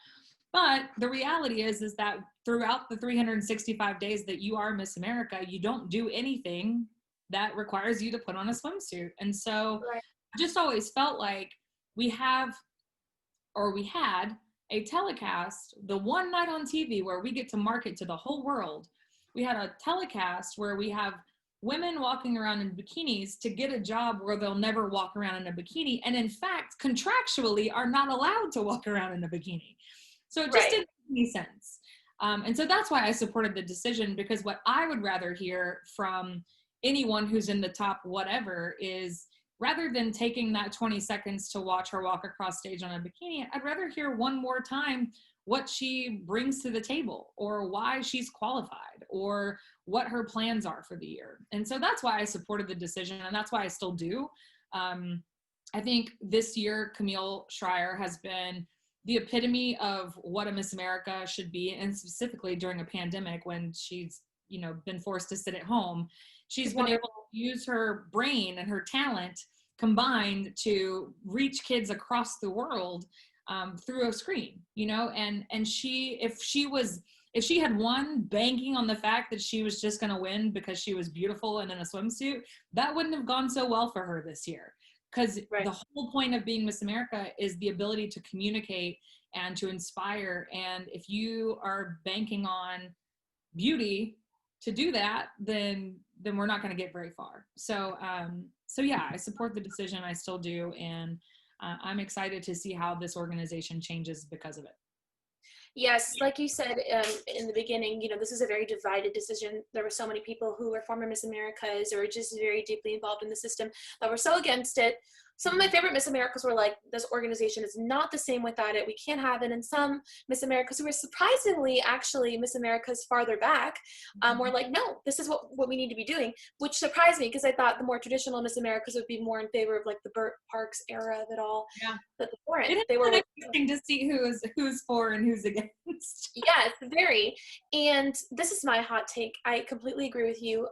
But the reality is that throughout the 365 days that you are Miss America, you don't do anything that requires you to put on a swimsuit. And so Right. I just always felt like we had a telecast the one night on TV where we get to market to the whole world. We had a telecast where we have women walking around in bikinis to get a job where they'll never walk around in a bikini. And in fact, contractually are not allowed to walk around in a bikini. So it just Right. didn't make any sense. And so that's why I supported the decision, because what I would rather hear from anyone who's in the top whatever is, rather than taking that 20 seconds to watch her walk across stage on a bikini, I'd rather hear one more time what she brings to the table, or why she's qualified, or what her plans are for the year. And so that's why I supported the decision, and that's why I still do. I think this year, Camille Schreier has been the epitome of what a Miss America should be, and specifically during a pandemic when she's, been forced to sit at home. She's been able to use her brain and her talent combined to reach kids across the world through a screen, and if she had won banking on the fact that she was just going to win because she was beautiful and in a swimsuit, that wouldn't have gone so well for her this year. Because Right. the whole point of being Miss America is the ability to communicate and to inspire. And if you are banking on beauty to do that, then we're not going to get very far. So yeah, I support the decision. I still do, and I'm excited to see how this organization changes because of it. Yes, like you said in the beginning, this is a very divided decision. There were so many people who were former Miss Americas or just very deeply involved in the system that were so against it. Some of my favorite Miss Americas were like, this organization is not the same without it. We can't have it. And some Miss Americas who were surprisingly actually Miss Americas farther back were like, no, this is what we need to be doing, which surprised me because I thought the more traditional Miss Americas would be more in favor of like the Burt Parks era of it all. Yeah. But they weren't. It is They were interesting to see who's for and who's against. Yes, very. And this is my hot take. I completely agree with you.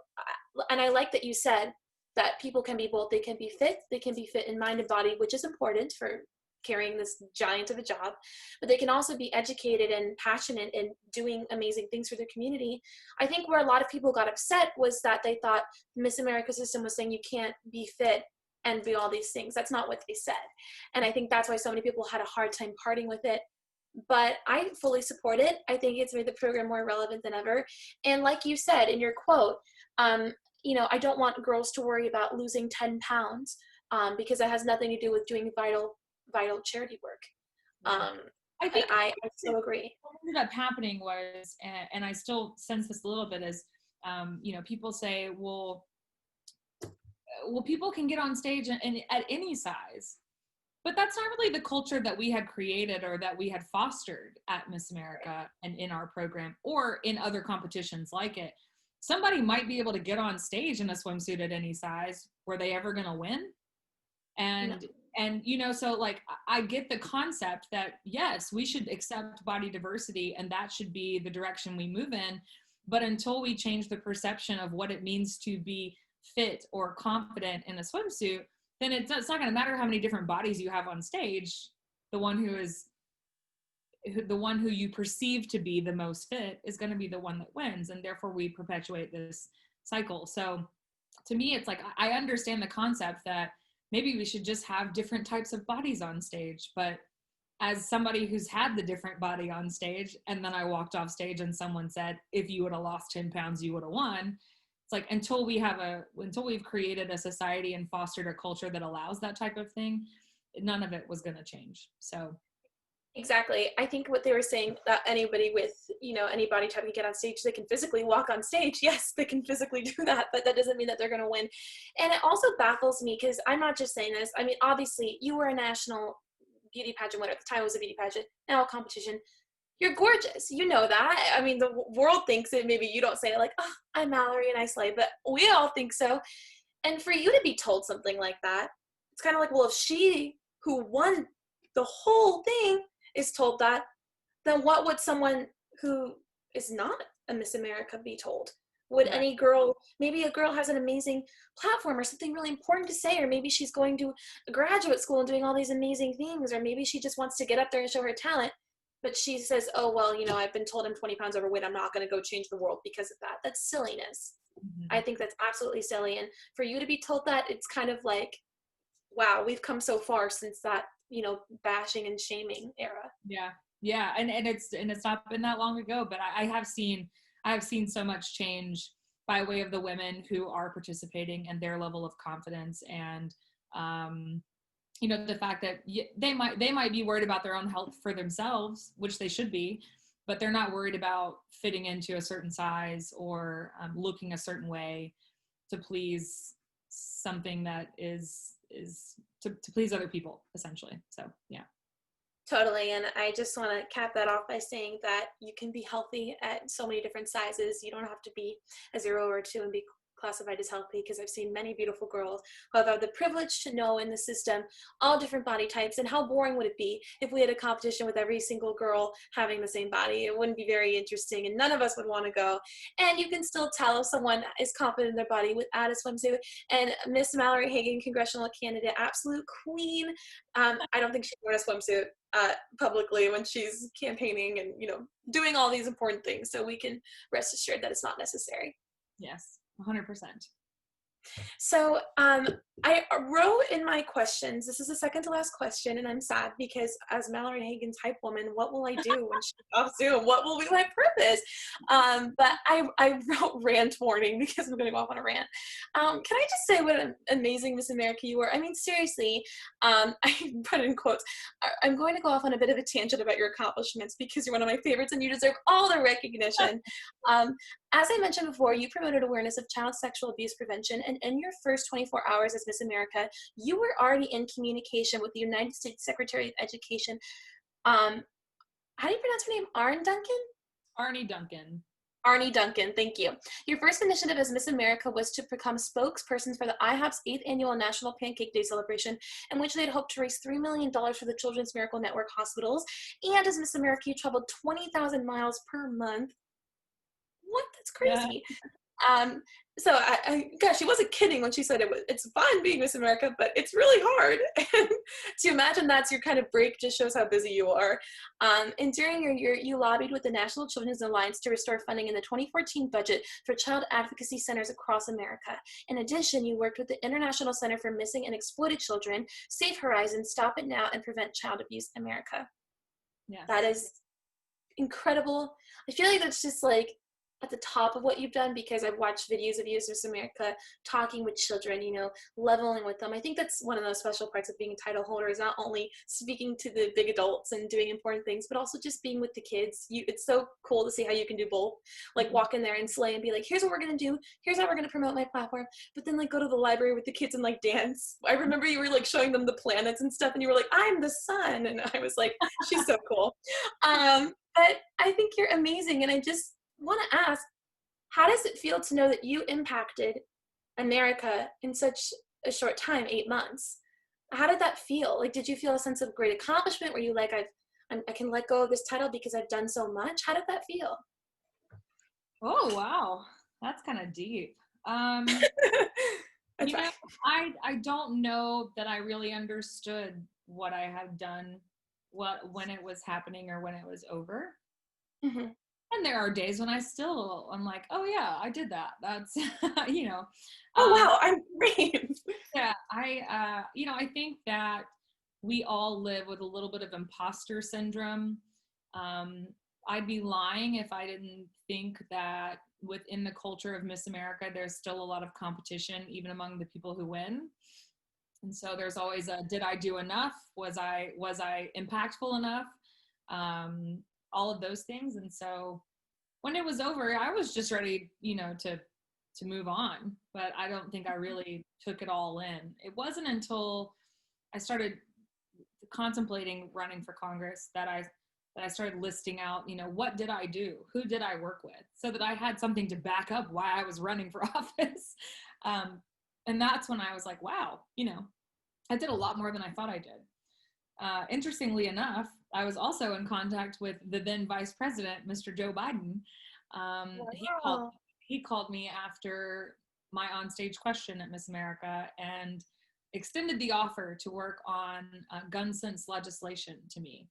And I like that you said that people can be both. They can be fit in mind and body, which is important for carrying this giant of a job, but they can also be educated and passionate and doing amazing things for their community. I think where a lot of people got upset was that they thought Miss America system was saying you can't be fit and do all these things. That's not what they said. And I think that's why so many people had a hard time parting with it. But I fully support it. I think it's made the program more relevant than ever. And like you said in your quote, I don't want girls to worry about losing 10 pounds because that has nothing to do with doing vital charity work. I think I so agree. what ended up happening was, and I still sense this a little bit, is, people say, well, people can get on stage and at any size. But that's not really the culture that we had created or that we had fostered at Miss America and in our program or in other competitions like it. Somebody might be able to get on stage in a swimsuit at any size. Were they ever going to win? And, No. and, so like, I get the concept that yes, we should accept body diversity and that should be the direction we move in. But until we change the perception of what it means to be fit or confident in a swimsuit, then it's not going to matter how many different bodies you have on stage. The one the one who you perceive to be the most fit is going to be the one that wins, and therefore we perpetuate this cycle. So to me, it's like, I understand the concept that maybe we should just have different types of bodies on stage, but as somebody who's had the different body on stage, and then I walked off stage and someone said, if you would have lost 10 pounds, you would have won. It's like, until we've created a society and fostered a culture that allows that type of thing, none of it was going to change. So exactly. I think what they were saying, that anybody with, any body type can get on stage, they can physically walk on stage. Yes, they can physically do that, but that doesn't mean that they're going to win. And it also baffles me, because I'm not just saying this. I mean, obviously, you were a national beauty pageant winner. At the time, it was a beauty pageant, now a competition. You're gorgeous. You know that. I mean, the world thinks it. Maybe you don't say it like, oh, I'm Mallory and I slay, but we all think so. And for you to be told something like that, it's kind of like, well, if she who won the whole thing is told that, then what would someone who is not a Miss America be told? Would right. any girl, maybe a girl has an amazing platform or something really important to say, or maybe she's going to a graduate school and doing all these amazing things, or maybe she just wants to get up there and show her talent, but she says, oh, well, I've been told I'm 20 pounds overweight, I'm not going to go change the world because of that. That's silliness. Mm-hmm. I think that's absolutely silly. And for you to be told that, it's kind of like, wow, we've come so far since that, bashing and shaming era. Yeah. And it's not been that long ago, but I have seen so much change by way of the women who are participating and their level of confidence. And, the fact that they might be worried about their own health for themselves, which they should be, but they're not worried about fitting into a certain size or looking a certain way to please something that is to please other people, essentially. So yeah. Totally. And I just want to cap that off by saying that you can be healthy at so many different sizes. You don't have to be a 0 or a 2 and be classified as healthy, because I've seen many beautiful girls who have had the privilege to know in the system all different body types. And how boring would it be if we had a competition with every single girl having the same body? It wouldn't be very interesting, and none of us would want to go. And you can still tell if someone is confident in their body without a swimsuit. And Miss Mallory Hagan, congressional candidate, absolute queen. I don't think she'd wear a swimsuit publicly when she's campaigning and doing all these important things. So we can rest assured that it's not necessary. Yes, 100%. So I wrote in my questions, this is the second to last question, and I'm sad because as Mallory Hagan's hype woman, what will I do when she's off Zoom? What will be my purpose? But I wrote rant warning because I'm going to go off on a rant. Can I just say what an amazing Miss America you were? I mean, seriously, I put in quotes, I'm going to go off on a bit of a tangent about your accomplishments because you're one of my favorites and you deserve all the recognition. As I mentioned before, you promoted awareness of child sexual abuse prevention, and in your first 24 hours as Miss America, you were already in communication with the United States Secretary of Education. How do you pronounce her name? Arne Duncan? Arne Duncan. Arne Duncan, thank you. Your first initiative as Miss America was to become spokesperson for the IHOP's 8th annual National Pancake Day celebration, in which they had hoped to raise $3 million for the Children's Miracle Network hospitals. And as Miss America, you traveled 20,000 miles per month. What? That's crazy. Yeah. So gosh, she wasn't kidding when she said it's fun being Miss America, but it's really hard. To imagine that's your kind of break just shows how busy you are. And during your year, you lobbied with the National Children's Alliance to restore funding in the 2014 budget for child advocacy centers across America. In addition, you worked with the International Center for Missing and Exploited Children, Safe Horizons, Stop It Now, and Prevent Child Abuse America. Yes. That is incredible. I feel like that's just like at the top of what you've done, because I've watched videos of you as Miss America talking with children, leveling with them. I think that's one of those special parts of being a title holder, is not only speaking to the big adults and doing important things, but also just being with the kids. It's so cool to see how you can do both. Like walk in there and slay and be like, here's what we're going to do. Here's how we're going to promote my platform. But then go to the library with the kids and dance. I remember you were showing them the planets and stuff, and you were like, I'm the sun. And I was like, she's so cool. But I think you're amazing. And I just want to ask, how does it feel to know that you impacted America in such a short time, 8 months? How did that feel? Did you feel a sense of great accomplishment? Were you like, I can let go of this title because I've done so much? How did that feel? Oh, wow. That's kind of deep. I don't know that I really understood what I had done when it was happening or when it was over. Mm-hmm. And there are days when I'm like, oh yeah, I did that. That's, you know, Oh um, wow, I'm brave. yeah, I think that we all live with a little bit of imposter syndrome. Um, I'd be lying if I didn't think that within the culture of Miss America, there's still a lot of competition, even among the people who win. And so there's always a, did I do enough? Was I impactful enough? Um, all of those things. And so when it was over, I was just ready, to move on. But I don't think I really took it all in. It wasn't until I started contemplating running for Congress that I started listing out, what did I do? Who did I work with? So that I had something to back up why I was running for office. And that's when I was like, wow, I did a lot more than I thought I did. Interestingly enough, I was also in contact with the then Vice President, Mr. Joe Biden. Wow. He called me after my onstage question at Miss America and extended the offer to work on gun sense legislation to me,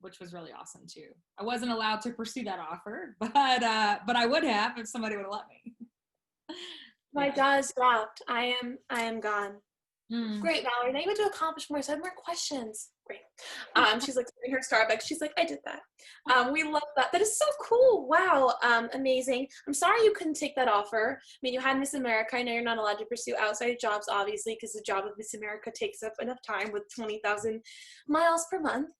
which was really awesome too. I wasn't allowed to pursue that offer, but I would have if somebody would have let me. My Yeah. jaw is dropped. I am gone. Mm. Great, Mallory. Now you get to accomplish more. So I have more questions. Great. She's like in her Starbucks. She's like, I did that. We love that. That is so cool. Wow. Amazing. I'm sorry you couldn't take that offer. I mean, you had Miss America. I know you're not allowed to pursue outside jobs, obviously, because the job of Miss America takes up enough time with 20,000 miles per month.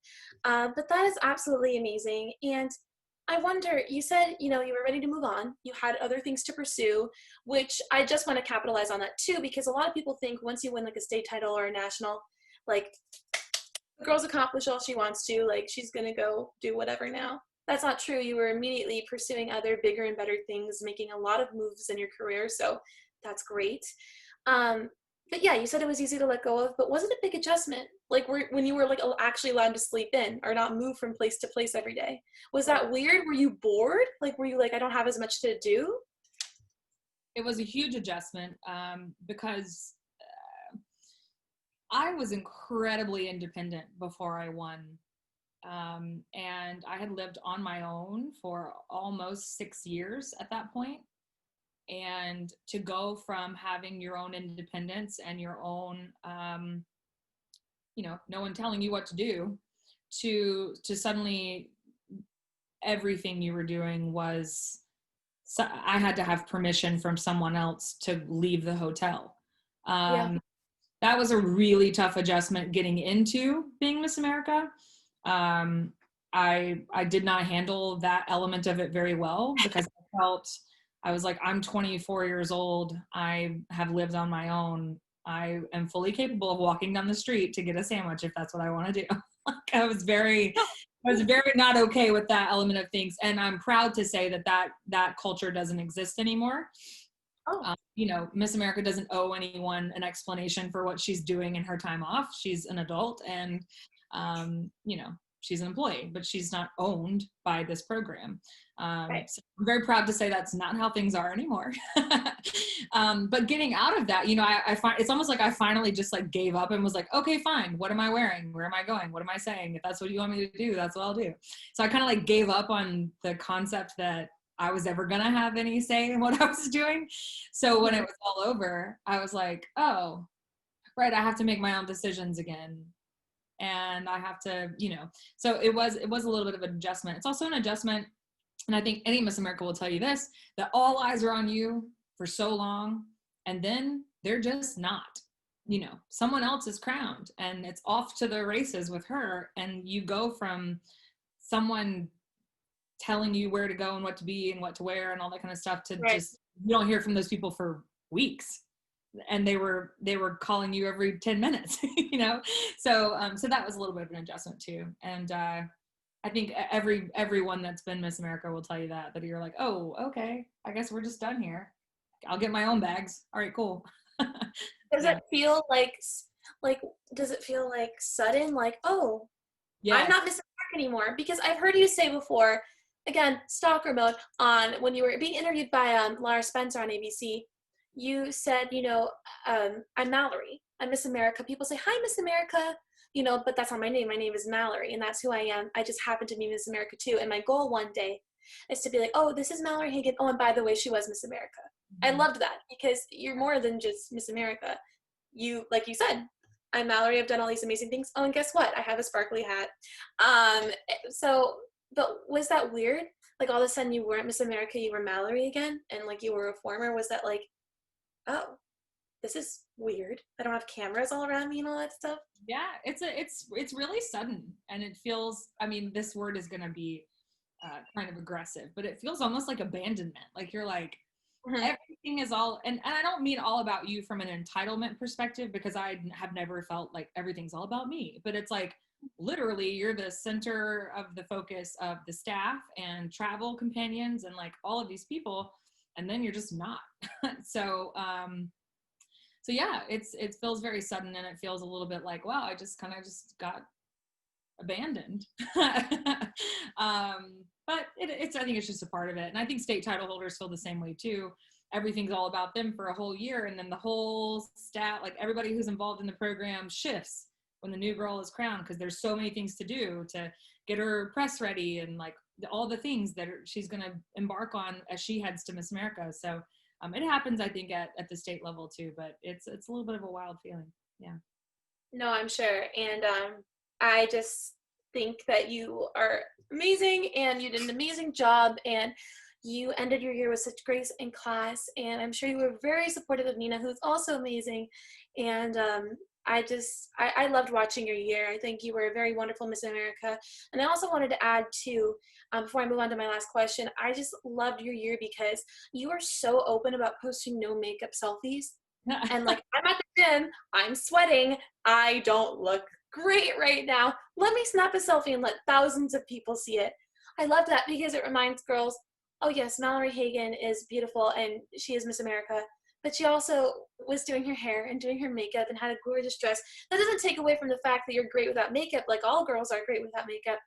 But that is absolutely amazing. And I wonder, you said, you were ready to move on. You had other things to pursue, which I just want to capitalize on that too, because a lot of people think once you win like a state title or a national, like the girl's accomplished all she wants to, like she's going to go do whatever now. That's not true. You were immediately pursuing other bigger and better things, making a lot of moves in your career. So that's great. But yeah, you said it was easy to let go of, but was it a big adjustment? Like when you were like actually allowed to sleep in or not move from place to place every day? Was that weird? Were you bored? Like, were you like, I don't have as much to do? It was a huge adjustment because I was incredibly independent before I won. And I had lived on my own for almost 6 years at that point. And to go from having your own independence and your own, no one telling you what to do, to suddenly everything you were doing was, so I had to have permission from someone else to leave the hotel. Yeah. That was a really tough adjustment getting into being Miss America. I did not handle that element of it very well because I was like, I'm 24 years old. I have lived on my own. I am fully capable of walking down the street to get a sandwich if that's what I want to do. Like, I was very not okay with that element of things. And I'm proud to say that culture doesn't exist anymore. Oh, Miss America doesn't owe anyone an explanation for what she's doing in her time off. She's an adult and, she's an employee, but she's not owned by this program. right. So I'm very proud to say that's not how things are anymore. But getting out of that, I find it's almost like I finally just like gave up and was like, okay, fine. What am I wearing? Where am I going? What am I saying? If that's what you want me to do, that's what I'll do. So I kind of like gave up on the concept that I was ever going to have any say in what I was doing. So when it was all over, I was like, oh, right, I have to make my own decisions again. And I have to, so it was a little bit of an adjustment. It's also an adjustment. And I think any Miss America will tell you this, that all eyes are on you for so long. And then they're just not, someone else is crowned and it's off to the races with her. And you go from someone telling you where to go and what to be and what to wear and all that kind of stuff to Right. just, you don't hear from those people for weeks. And they were calling you every 10 minutes, So that was a little bit of an adjustment too. And I think everyone that's been Miss America will tell you that you're like, oh, okay, I guess we're just done here. I'll get my own bags. All right, cool. Does Yeah. it feel like, does it feel like sudden? Like, oh, I'm Yes. not Miss America anymore? Because I've heard you say before, again, stalker mode, on when you were being interviewed by Lara Spencer on ABC, you said, I'm Mallory. I'm Miss America. People say, hi, Miss America. but that's not my name. My name is Mallory, and that's who I am. I just happen to be Miss America too. And my goal one day is to be like, oh, this is Mallory Hagan. Oh, and by the way, she was Miss America. I Mhm. loved that because you're more than just Miss America. You, like you said, I'm Mallory. I've done all these amazing things. Oh, and guess what? I have a sparkly hat. So, but was that weird? Like all of a sudden you weren't Miss America, you were Mallory again, and like you were a former. Was that like, oh, this is weird. I don't have cameras all around me and all that stuff. Yeah, it's really sudden, and it feels. I mean, this word is going to be kind of aggressive, but it feels almost like abandonment. Like you're like, Mm-hmm. everything is all, and I don't mean all about you from an entitlement perspective, because I have never felt like everything's all about me, but it's like literally you're the center of the focus of the staff and travel companions and like all of these people, and then you're just not. So so yeah, it feels very sudden, and it feels a little bit like, wow, I just kind of just got abandoned. But it's, I think it's just a part of it. And I think state title holders feel the same way too. Everything's all about them for a whole year. And then the whole staff, like everybody who's involved in the program shifts when the new girl is crowned, because there's so many things to do to get her press ready and like all the things that she's going to embark on as she heads to Miss America. So it happens, I think, at the state level too, but it's a little bit of a wild feeling. Yeah. No, I'm sure. And I just think that you are amazing and you did an amazing job and you ended your year with such grace in class. And I'm sure you were very supportive of Nina, who's also amazing. And I loved watching your year. I think you were a very wonderful Miss America. And I also wanted to add too, before I move on to my last question, I just loved your year because you were so open about posting no makeup selfies. And like, I'm at the gym, I'm sweating, I don't look great right now. Let me snap a selfie and let thousands of people see it. I love that because it reminds girls, oh yes, Mallory Hagan is beautiful and she is Miss America, but she also was doing her hair and doing her makeup and had a gorgeous dress. That doesn't take away from the fact that you're great without makeup, like all girls are great without makeup.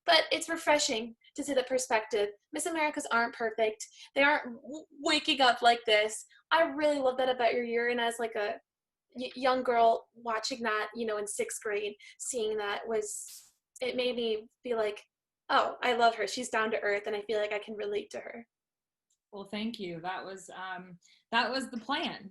But it's refreshing to see the perspective. Miss Americas aren't perfect. They aren't waking up like this. I really love that about your year. And as like a young girl watching that, in sixth grade, seeing that it made me be like, oh, I love her. She's down to earth, and I feel like I can relate to her. Well, thank you. That was the plan,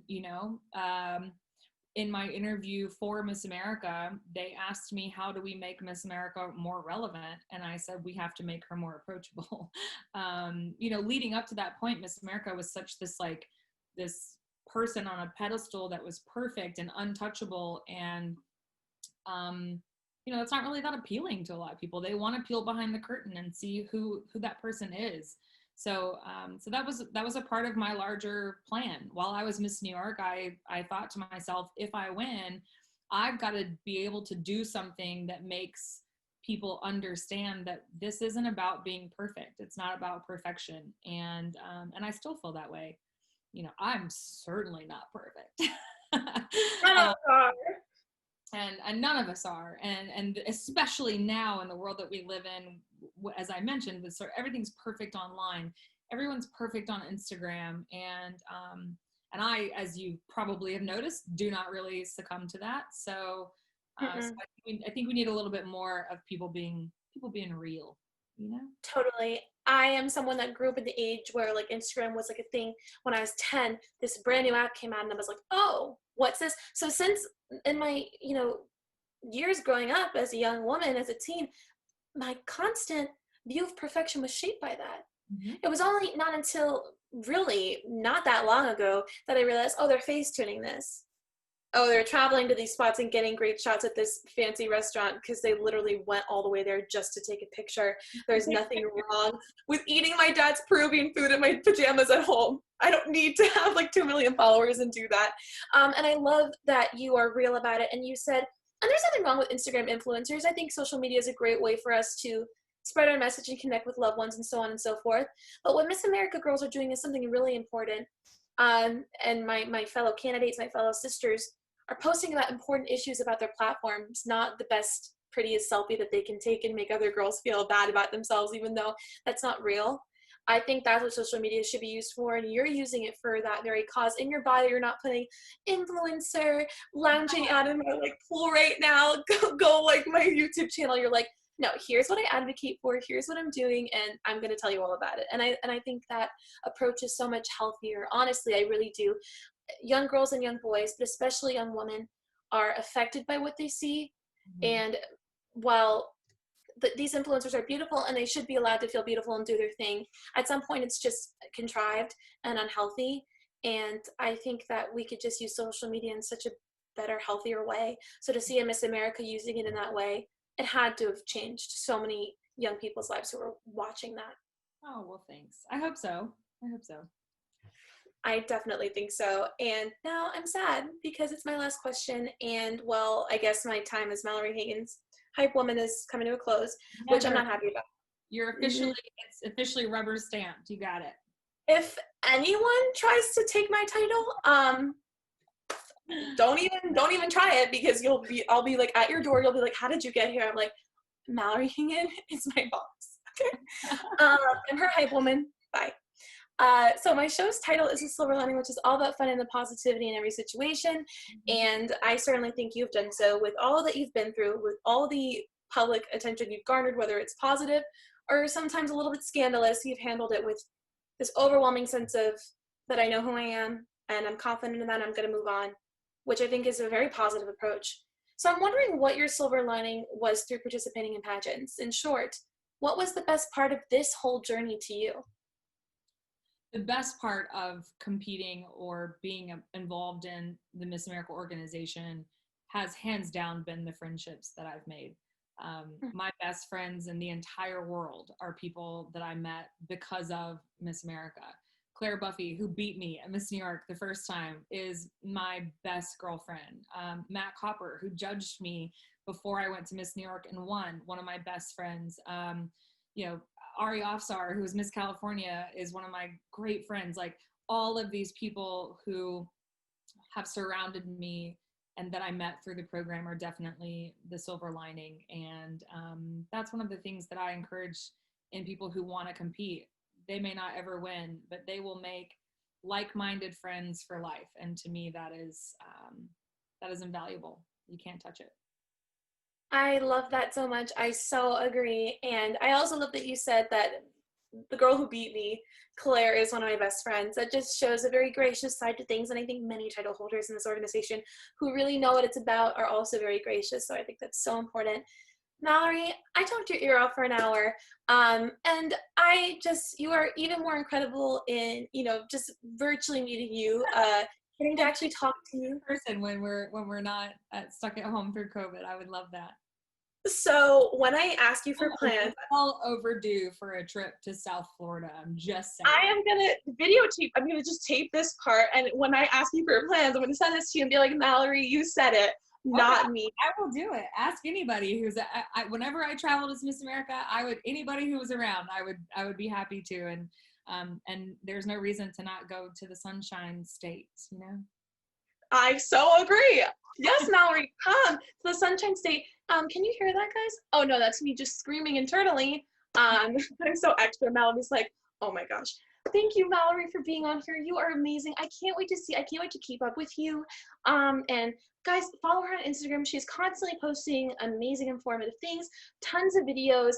in my interview for Miss America, they asked me, how do we make Miss America more relevant? And I said, we have to make her more approachable. Leading up to that point, Miss America was such this person on a pedestal that was perfect and untouchable. And, it's not really that appealing to a lot of people. They want to peel behind the curtain and see who that person is. So that was a part of my larger plan. While I was Miss New York, I thought to myself, if I win, I've got to be able to do something that makes people understand that this isn't about being perfect. It's not about perfection. And I still feel that way. I'm certainly not perfect. None of um, us are. and none of us are, and especially now in the world that we live in, as I mentioned, with everything's perfect online, everyone's perfect on Instagram, and I, as you probably have noticed, do not really succumb to that. So I think we need a little bit more of people being real, Totally. I am someone that grew up in the age where like Instagram was like a thing. When I was 10, this brand new app came out and I was like, oh, what's this? So since in my, years growing up as a young woman, as a teen, my constant view of perfection was shaped by that. Mm-hmm. It was only not until really not that long ago that I realized, oh, they're face tuning this. Oh, they're traveling to these spots and getting great shots at this fancy restaurant because they literally went all the way there just to take a picture. There's nothing wrong with eating my dad's Peruvian food in my pajamas at home. I don't need to have like 2 million followers and do that. And I love that you are real about it. And you said, and there's nothing wrong with Instagram influencers. I think social media is a great way for us to spread our message and connect with loved ones and so on and so forth. But what Miss America girls are doing is something really important. And my fellow candidates, my fellow sisters, are posting about important issues about their platforms, not the best, prettiest selfie that they can take and make other girls feel bad about themselves, even though that's not real. I think that's what social media should be used for, and you're using it for that very cause. In your bio, you're not putting influencer, lounging out in my like pool right now, go like my YouTube channel. You're like, no, here's what I advocate for, here's what I'm doing, and I'm going to tell you all about it. And I think that approach is so much healthier. Honestly, I really do. Young girls and young boys, but especially young women, are affected by what they see. Mhm. And while these influencers are beautiful and they should be allowed to feel beautiful and do their thing, at some point it's just contrived and unhealthy. And I think that we could just use social media in such a better, healthier way. So to see a Miss America using it in that way, it had to have changed so many young people's lives who were watching that. Oh, well, thanks. I hope so. I hope so. I definitely think so. And now I'm sad because it's my last question. And well, I guess my time as Mallory Hagan's hype woman is coming to a close, which I'm Never. not happy about. You're officially, it's officially rubber stamped. You got it. If anyone tries to take my title, don't even try it, because I'll be like at your door. You'll be like, how did you get here? I'm like, Mallory Hagan is my boss. Okay. I'm her hype woman. Bye. So my show's title is The Silver Lining, which is all about fun and the positivity in every situation. And I certainly think you've done so with all that you've been through, with all the public attention you've garnered, whether it's positive or sometimes a little bit scandalous. You've handled it with this overwhelming sense of that I know who I am and I'm confident in that, I'm going to move on, which I think is a very positive approach. So I'm wondering what your silver lining was through participating in pageants. In short, what was the best part of this whole journey to you? The best part of competing or being involved in the Miss America organization has hands down been the friendships that I've made. My best friends in the entire world are people that I met because of Miss America. Claire Buffy, who beat me at Miss New York the first time, is my best girlfriend. Matt Copper, who judged me before I went to Miss New York and won, one of my best friends. You know, Ari Afsar, who is Miss California, is one of my great friends. Like, all of these people who have surrounded me and that I met through the program are definitely the silver lining. And that's one of the things that I encourage in people who want to compete. They may not ever win, but they will make like-minded friends for life. And to me, that is invaluable. You can't touch it. I love that so much. I so agree. And I also love that you said that the girl who beat me, Claire, is one of my best friends. That just shows a very gracious side to things. And I think many title holders in this organization who really know what it's about are also very gracious. So I think that's so important. Mallory, I talked your ear off for an hour. And you are even more incredible in, just virtually meeting you, getting to actually talk to you. Person when we're not stuck at home through COVID. I would love that. So when I ask you for plans, All overdue for a trip to South Florida. I'm just saying. I'm gonna just tape this part, and when I ask you for plans, I'm gonna send this to you and be like, Mallory, you said it, not me. I will do it. Ask anybody who's whenever I traveled as Miss America, anybody who was around, I would be happy to. And there's no reason to not go to the Sunshine State, you know? I so agree. Yes, Mallory, come to the Sunshine State. Can you hear that, guys? Oh no, that's me just screaming internally. I'm so extra. Mallory's like, oh my gosh. Thank you, Mallory, for being on here. You are amazing. I can't wait to keep up with you. And guys, follow her on Instagram. She's constantly posting amazing, informative things, tons of videos.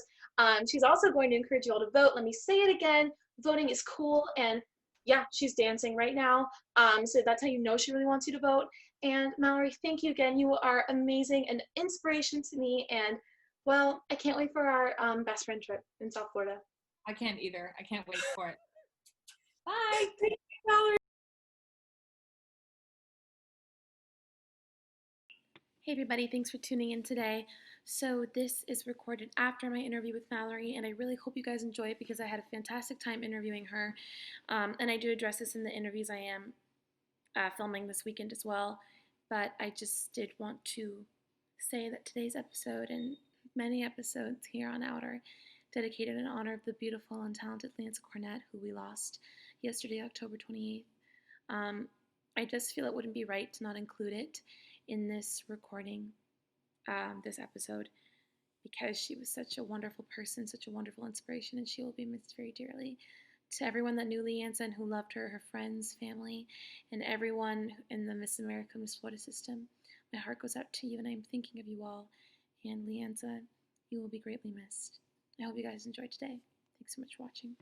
She's also going to encourage you all to vote. Let me say it again. Voting is cool, and yeah, she's dancing right now. So that's how you know she really wants you to vote. And Mallory, thank you again. You are amazing and inspiration to me. And well, I can't wait for our best friend trip in South Florida. I can't either. I can't wait for it. Bye. Thank you, Mallory. Hey everybody, thanks for tuning in today. So this is recorded after my interview with Mallory, and I really hope you guys enjoy it because I had a fantastic time interviewing her. And I do address this in the interviews I am filming this weekend as well. But I just did want to say that today's episode and many episodes here on out are dedicated in honor of the beautiful and talented Lance Cornett, who we lost yesterday, October 28th. I just feel it wouldn't be right to not include it in this recording, this episode, because she was such a wonderful person, such a wonderful inspiration, and she will be missed very dearly. To everyone that knew Leanza and who loved her, her friends, family, and everyone in the Miss America, Miss Florida system, my heart goes out to you, and I'm thinking of you all. And Leanza, you will be greatly missed. I hope you guys enjoyed today. Thanks so much for watching.